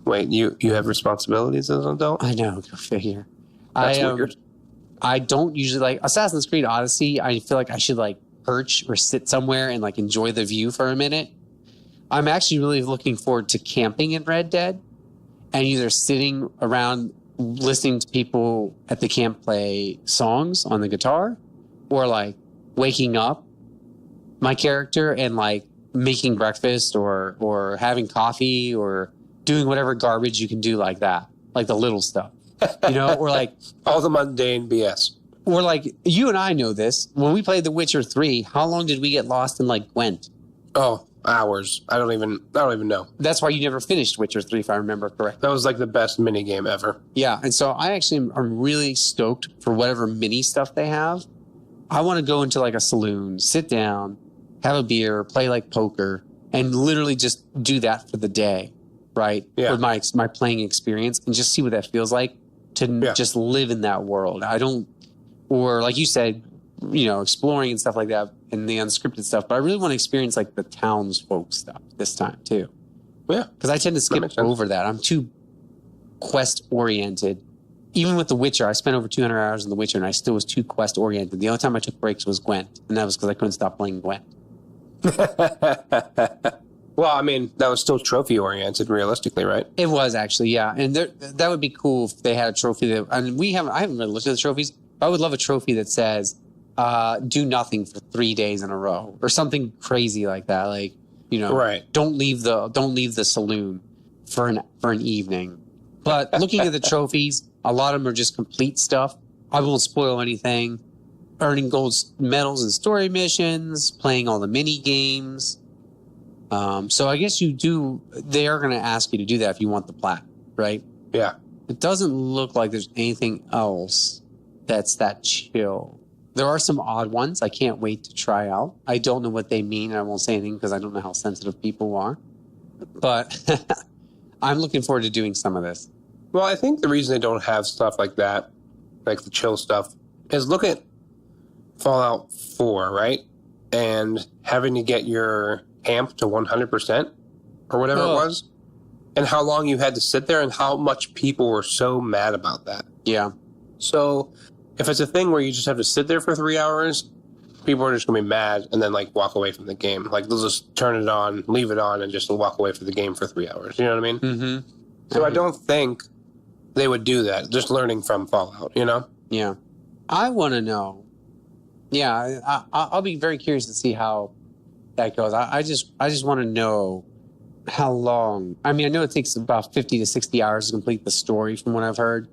Wait, you have responsibilities as an adult? I know, go figure. That's weird. I don't usually like Assassin's Creed Odyssey. I feel like I should like perch or sit somewhere and like enjoy the view for a minute. I'm actually really looking forward to camping in Red Dead and either sitting around listening to people at the camp play songs on the guitar or like waking up my character and like making breakfast or having coffee or doing whatever garbage you can do like that, like the little stuff, or like all the mundane BS. Or like you and I know this. When we played The Witcher 3, how long did we get lost in like Gwent? Oh, hours. I don't even know. That's why you never finished Witcher 3, if I remember correctly. That was like the best mini game ever. Yeah, and so I actually am really stoked for whatever mini stuff they have. I want to go into like a saloon, sit down, have a beer, play like poker, and literally just do that for the day. Right? Yeah. For my playing experience and just see what that feels like to just live in that world. Or like you said, exploring and stuff like that and the unscripted stuff. But I really want to experience like the townsfolk stuff this time too. Yeah. Because I tend to skip over that. I'm too quest oriented. Even with The Witcher, I spent over 200 hours in The Witcher and I still was too quest oriented. The only time I took breaks was Gwent. And that was because I couldn't stop playing Gwent. Well, I mean, that was still trophy oriented, realistically, right? It was actually, yeah. And that would be cool if they had a trophy that. And I haven't really looked at the trophies. But I would love a trophy that says, "Do nothing for 3 days in a row," or something crazy like that. Like, right. Don't leave the saloon for an evening. But looking at the trophies, a lot of them are just complete stuff. I won't spoil anything. Earning gold medals in story missions, playing all the mini games. So I guess they are going to ask you to do that if you want the plat, right? Yeah. It doesn't look like there's anything else that's that chill. There are some odd ones I can't wait to try out. I don't know what they mean. I won't say anything because I don't know how sensitive people are. But I'm looking forward to doing some of this. Well, I think the reason they don't have stuff like that, like the chill stuff, is look at Fallout 4, right? And having to get your amp to 100% or whatever it was, and how long you had to sit there and how much people were so mad about that. Yeah. So if it's a thing where you just have to sit there for 3 hours, people are just going to be mad and then like walk away from the game. Like they'll just turn it on, leave it on, and just walk away from the game for 3 hours. You know what I mean? Mm-hmm. So I don't think they would do that. Just learning from Fallout, Yeah. I want to know. Yeah, I'll be very curious to see how that goes. I just want to know how long. I mean, I know it takes about 50 to 60 hours to complete the story from what I've heard.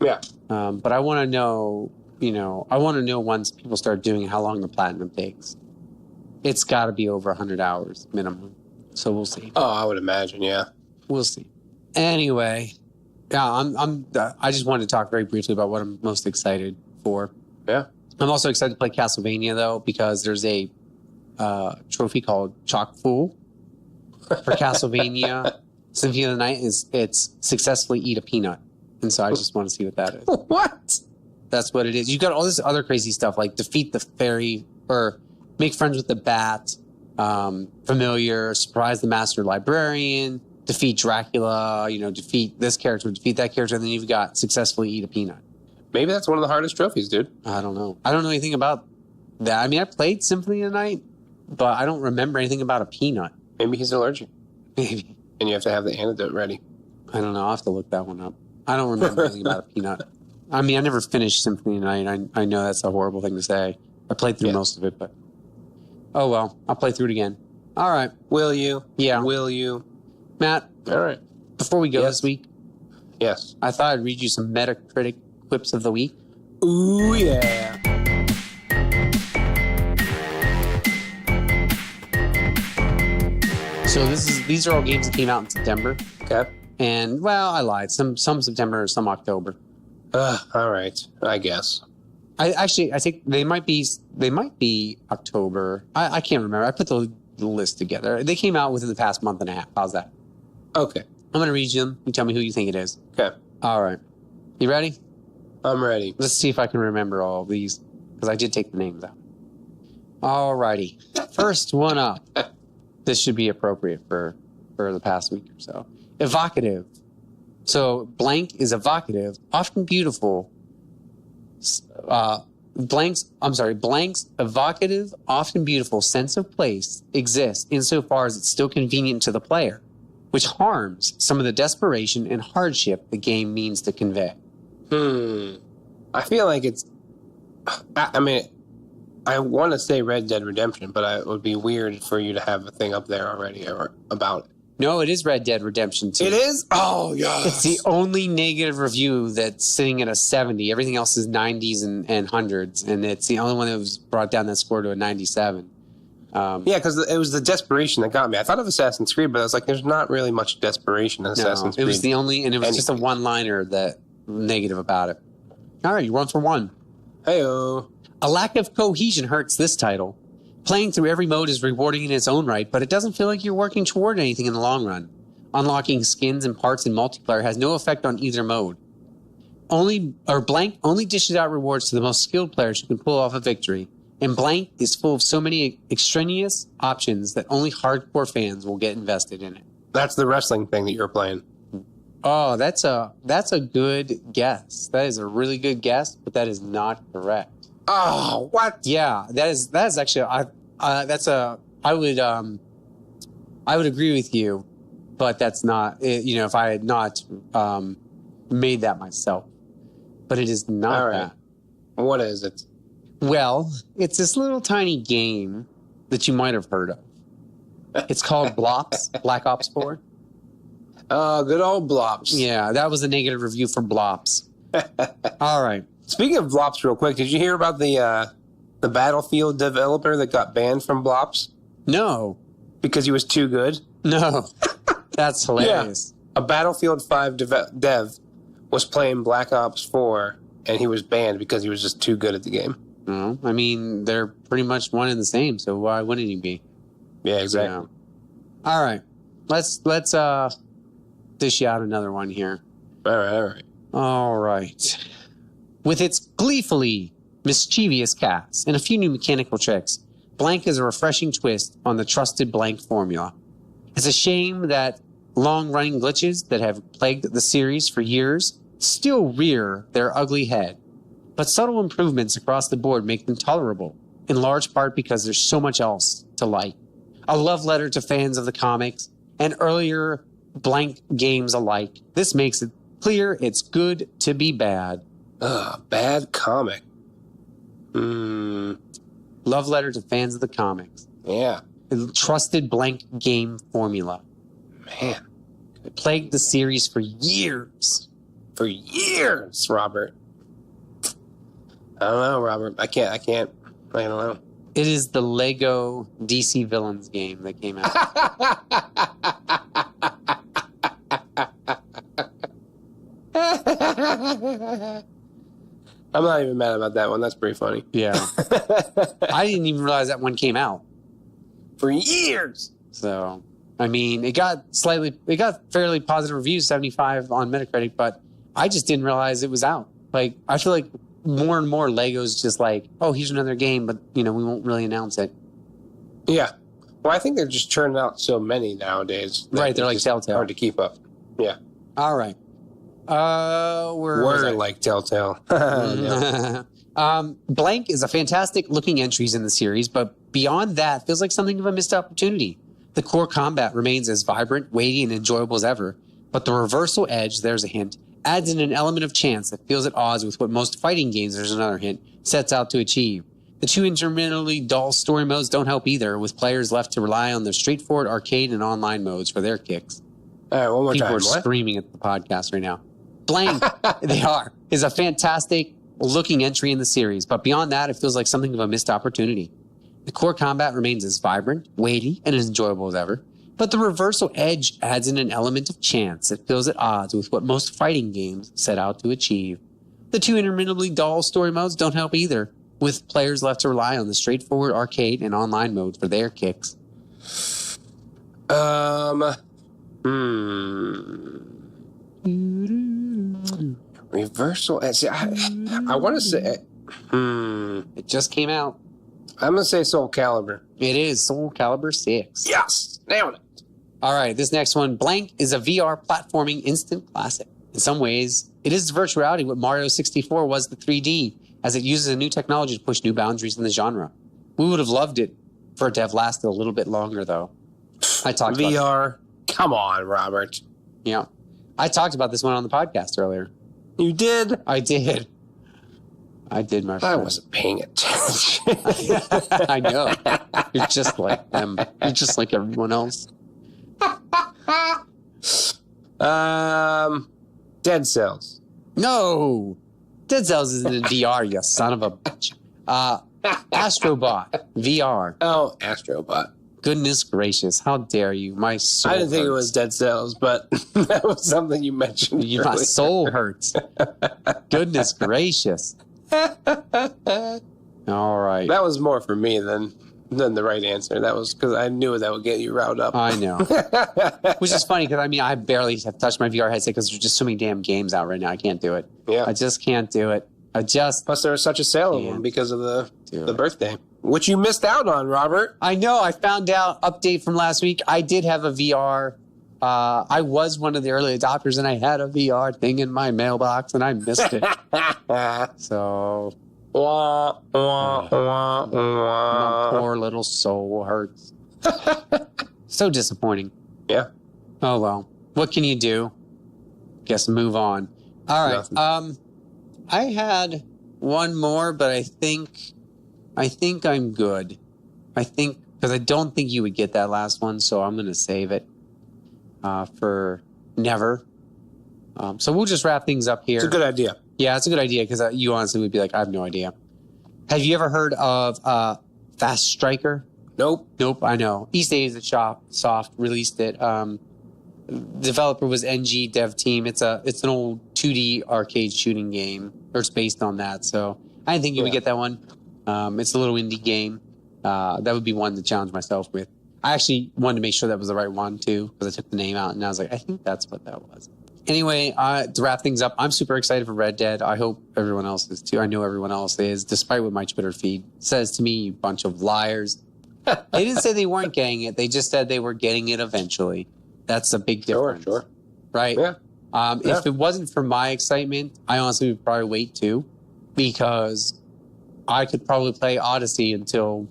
Yeah. But I want to know, I want to know once people start doing it, how long the platinum takes. It's got to be over 100 hours minimum. So we'll see. Oh, I would imagine, yeah. We'll see. Anyway, yeah, I just wanted to talk very briefly about what I'm most excited for. Yeah. I'm also excited to play Castlevania, though, because there's a trophy called Chalk Fool for Castlevania Symphony of the Night. It's successfully eat a peanut. And so I just want to see what that is. What? That's what it is. You got all this other crazy stuff like defeat the fairy or make friends with the bat, familiar, surprise the master librarian, defeat Dracula, defeat this character, defeat that character. And then you've got successfully eat a peanut. Maybe that's one of the hardest trophies, dude. I don't know. I don't know anything about that. I mean, I played Symphony of the Night, but I don't remember anything about a peanut. Maybe he's allergic. Maybe. And you have to have the antidote ready. I don't know. I'll have to look that one up. I don't remember anything about a peanut. I mean, I never finished Symphony of the Night. I know that's a horrible thing to say. I played through most of it, but... Oh, well. I'll play through it again. All right. Will you? Yeah. Will you? Matt. All right. Before we go this week... Yes. I thought I'd read you some Metacritic quips of the week. Ooh, yeah. So these are all games that came out in September. Okay. And, well, I lied. Some September, some October. All right. I guess. I think they might be October. I can't remember. I put the list together. They came out within the past month and a half. How's that? Okay. I'm going to read them. You tell me who you think it is. Okay. All right. You ready? I'm ready. Let's see if I can remember all of these, because I did take the names out. All righty. First one up. This should be appropriate for the past week or so. Evocative. So blank is evocative, often beautiful. Blank's evocative, often beautiful sense of place exists insofar as it's still convenient to the player, which harms some of the desperation and hardship the game means to convey. I feel like it's... I mean, I want to say Red Dead Redemption, but it would be weird for you to have a thing up there already about it. No, it is Red Dead Redemption 2. It is? Oh, yes. It's the only negative review that's sitting at a 70. Everything else is 90s and 100s, and it's the only one that was brought down that score to a 97. Yeah, because it was the desperation that got me. I thought of Assassin's Creed, but I was like, there's not really much desperation in Assassin's Creed. It was the only, and it was just a one-liner that negative about it. All right, you're 1 for 1. Hey-oh. A lack of cohesion hurts this title. Playing through every mode is rewarding in its own right, but it doesn't feel like you're working toward anything in the long run. Unlocking skins and parts in multiplayer has no effect on either mode. Blank only dishes out rewards to the most skilled players who can pull off a victory. And Blank is full of so many extraneous options that only hardcore fans will get invested in it. That's the wrestling thing that you're playing. Oh, that's a good guess. That is a really good guess, but that is not correct. Oh, what? Yeah, that is actually I would agree with you, but that's not if I had not made that myself. But it is not All right. that. What is it? Well, it's this little tiny game that you might have heard of. It's called Blops, Black Ops 4. Oh, good old Blops. Yeah, that was a negative review for Blops. All right. Speaking of Blops, real quick, did you hear about the Battlefield developer that got banned from Blops No. because he was too good? No. That's hilarious. A Battlefield 5 dev was playing Black Ops 4, and he was banned because he was just too good at the game. No, I mean, they're pretty much one and the same, so why wouldn't he be? Yeah, exactly. Yeah. All right. Let's dish you out another one here. All right. All right. With its gleefully mischievous cast and a few new mechanical tricks, Blank is a refreshing twist on the trusted Blank formula. It's a shame that long-running glitches that have plagued the series for years still rear their ugly head. But subtle improvements across the board make them tolerable, in large part because there's so much else to like. A love letter to fans of the comics and earlier Blank games alike. This makes it clear it's good to be bad. Bad comic. Love letter to fans of the comics. Yeah. Trusted Blank game formula. Man. It plagued the series for years. For years, Robert. I don't know, Robert. I don't know. It is the Lego DC Villains game that came out. I'm not even mad about that one. That's pretty funny. Yeah. I didn't even realize that one came out. For years. So, I mean, it got fairly positive reviews, 75 on Metacritic, but I just didn't realize it was out. Like, I feel like more and more Lego's just like, oh, here's another game, but, we won't really announce it. Yeah. Well, I think they're just churning out so many nowadays. Right, they're like Telltale. Hard to keep up. Yeah. All right. We're like Telltale. Yeah. Blank is a fantastic looking entries in the series, but beyond that, feels like something of a missed opportunity. The core combat remains as vibrant, weighty, and enjoyable as ever, but the reversal edge, there's a hint, adds in an element of chance that feels at odds with what most fighting games, there's another hint, sets out to achieve. The two intermittently dull story modes don't help either, with players left to rely on their straightforward arcade and online modes for their kicks. All right, one more People time. are screaming at the podcast right now. Blank, is a fantastic looking entry in the series, but beyond that, it feels like something of a missed opportunity. The core combat remains as vibrant, weighty, and as enjoyable as ever, but the reversal edge adds in an element of chance that feels at odds with what most fighting games set out to achieve. The two interminably dull story modes don't help either, with players left to rely on the straightforward arcade and online modes for their kicks. Reversal edge. I want to say. It just came out. I'm going to say Soul Calibur. It is Soul Calibur 6. Yes! Nailed it. All right, this next one. Blank is a VR platforming instant classic. In some ways, it is virtual reality what Mario 64 was the 3D, as it uses a new technology to push new boundaries in the genre. We would have loved it for it to have lasted a little bit longer, though. I talked about VR. Come on, Robert. Yeah. I talked about this one on the podcast earlier. You did? I did. My friend. I wasn't paying attention. I know. You're just like them. You're just like everyone else. Dead Cells. No. Dead Cells isn't in VR, you son of a bitch. Astrobot VR. Oh, Astrobot. Goodness gracious. How dare you? My soul I didn't think it hurts. was Dead Cells, but that was something you mentioned. My earlier. soul hurts. Goodness gracious. All right. That was more for me than than the right answer. That was because I knew that would get you riled up. I know. Which is funny because, I mean, I barely have touched my VR headset because there's just so many damn games out right now. I can't do it. Yeah. I just can't do it. Plus, there was such a sale of them because of the birthday, which you missed out on, Robert. I know. I found out, update from last week, I did have a VR. I was one of the early adopters, and I had a VR thing in my mailbox, and I missed it. So... my poor little soul hurts. So disappointing. Yeah. Oh well. What can you do? Guess move on. All right. Nothing. I had one more, but I think I'm good. I think because I don't think you would get that last one, so I'm gonna save it for never. So we'll just wrap things up here. It's a good idea. Yeah, it's a good idea because you honestly would be like, I have no idea. Have you ever heard of Fast Striker? Nope. Nope, I know. East Asia Soft released it. Developer was NG Dev Team. It's an old 2D arcade shooting game, or it's based on that. So I didn't think you would get that one. It's a little indie game. That would be one to challenge myself with. I actually wanted to make sure that was the right one too, because I took the name out and I was like, I think that's what that was. Anyway, to wrap things up, I'm super excited for Red Dead. I hope everyone else is too. I know everyone else is, despite what my Twitter feed says to me, you bunch of liars. They didn't say they weren't getting it. They just said they were getting it eventually. That's a big difference. Sure. Right? Yeah. If it wasn't for my excitement, I honestly would probably wait too, because I could probably play Odyssey until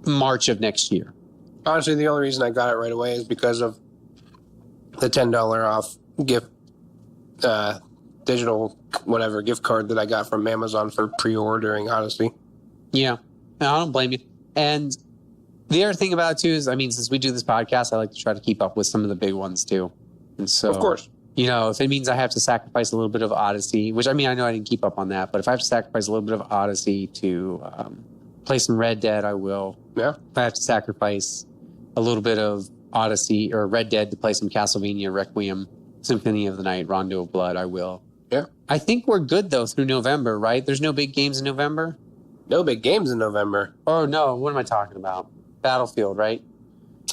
March of next year. Honestly, the only reason I got it right away is because of the $10 off gift, digital, whatever, gift card that I got from Amazon for pre-ordering Odyssey. Yeah. No, I don't blame you. And the other thing about it too is, I mean, since we do this podcast, I like to try to keep up with some of the big ones too. And so, of course, you know, if it means I have to sacrifice a little bit of Odyssey, which I mean, I know I didn't keep up on that, but if I have to sacrifice a little bit of Odyssey to play some Red Dead, I will. Yeah. If I have to sacrifice a little bit of Odyssey or Red Dead to play some Castlevania Requiem, Symphony of the Night, Rondo of Blood, I will. Yeah. I think we're good though through November, right? There's no big games in November? No big games in November. Oh no, what am I talking about? Battlefield, right?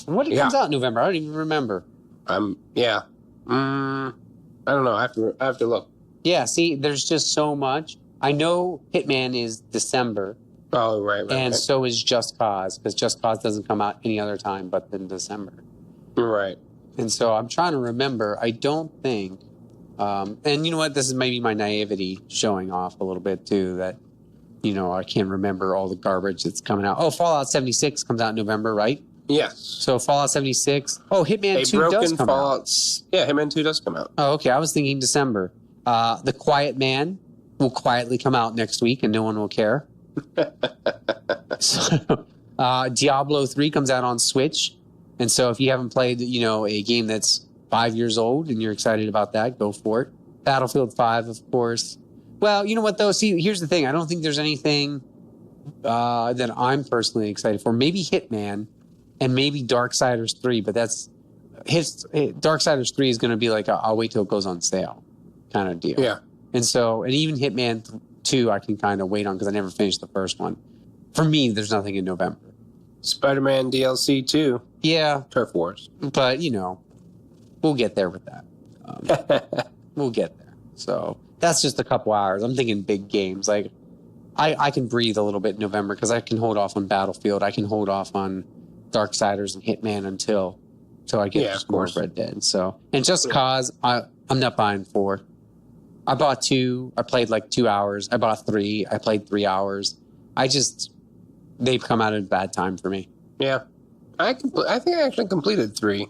What comes out in November? I don't even remember. Yeah. I don't know. I have to look. Yeah, see, there's just so much. I know Hitman is December. Oh, right. And so is Just Cause, because Just Cause doesn't come out any other time but in December. Right. And so I'm trying to remember. I don't think, and you know what? This is maybe my naivety showing off a little bit too, that, you know, I can't remember all the garbage that's coming out. Oh, Fallout 76 comes out in November, right? Yes. So Fallout 76. Oh, Hitman 2 does come out. Yeah, Hitman 2 does come out. Oh, okay. I was thinking December. The Quiet Man will quietly come out next week and no one will care. So, Diablo 3 comes out on Switch. And so if you haven't played, you know, a game that's 5 years old and you're excited about that, go for it. Battlefield 5, of course. Well, you know what, though? See, here's the thing. I don't think there's anything that I'm personally excited for. Maybe Hitman and maybe Darksiders 3, but that's Darksiders 3 is going to be like, I'll wait till it goes on sale kind of deal. Yeah. And so, and even Hitman 2, I can kind of wait on because I never finished the first one. For me, there's nothing in November. Spider-Man DLC 2. Yeah. Turf Wars. But, you know, we'll get there with that. We'll get there. So that's just a couple hours. I'm thinking big games. Like, I can breathe a little bit in November because I can hold off on Battlefield. I can hold off on Darksiders and Hitman until I get just more Red Dead. So, and Just Cause, I'm not buying 4. I bought 2. I played like 2 hours. I bought 3. I played 3 hours. They've come out at a bad time for me. Yeah. I think I actually completed 3.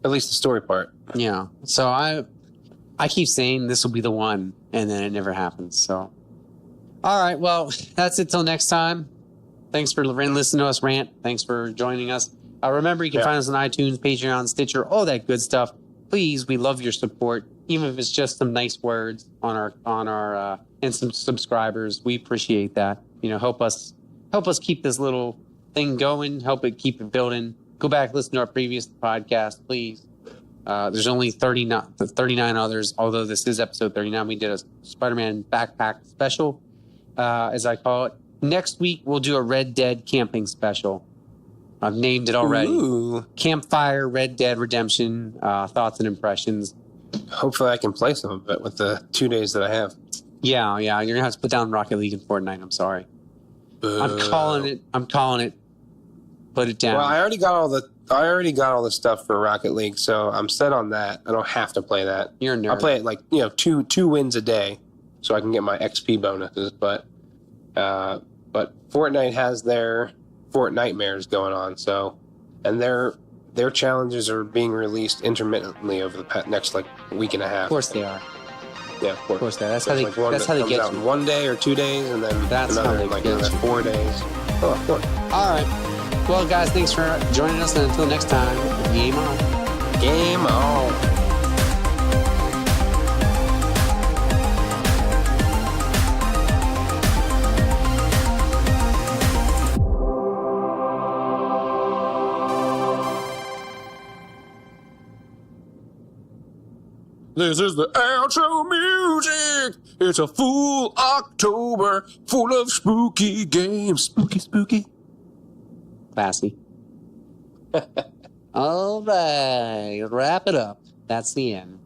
At least the story part. Yeah. So I keep saying this will be the one, and then it never happens. So, all right. Well, that's it till next time. Thanks for listening to us rant. Thanks for joining us. Remember, you can find us on iTunes, Patreon, Stitcher, all that good stuff. Please, we love your support, even if it's just some nice words on our and some subscribers. We appreciate that. You know, help us keep this little thing going. Help it keep it building. Go back, listen to our previous podcast, please. There's only 39 others, although this is episode 39. We did a Spider-Man backpack special, as I call it. next week we'll do a Red Dead camping special. I've named it already. Ooh. Campfire Red Dead Redemption, thoughts and impressions. Hopefully I can play some of it with the 2 days that I have. Yeah, you're going to have to put down Rocket League and Fortnite. I'm sorry. I'm calling it. Put it down. Well, I already got all the stuff for Rocket League, so I'm set on that. I don't have to play that. You're a nerd. I'll play it like, two wins a day so I can get my XP bonuses, but Fortnite has their Fortnitemares going on, so, and their challenges are being released intermittently over the next week and a half. Of course they are. Yeah, of course they are. That's how they get out you. in 1 day or 2 days, and then That's how another they get you. 4 days. Oh, of course. All right. Well, guys, thanks for joining us, and until next time, game on. Game on. This is the outro music. It's a full October full of spooky games. Spooky. Classy. All right. Wrap it up. That's the end.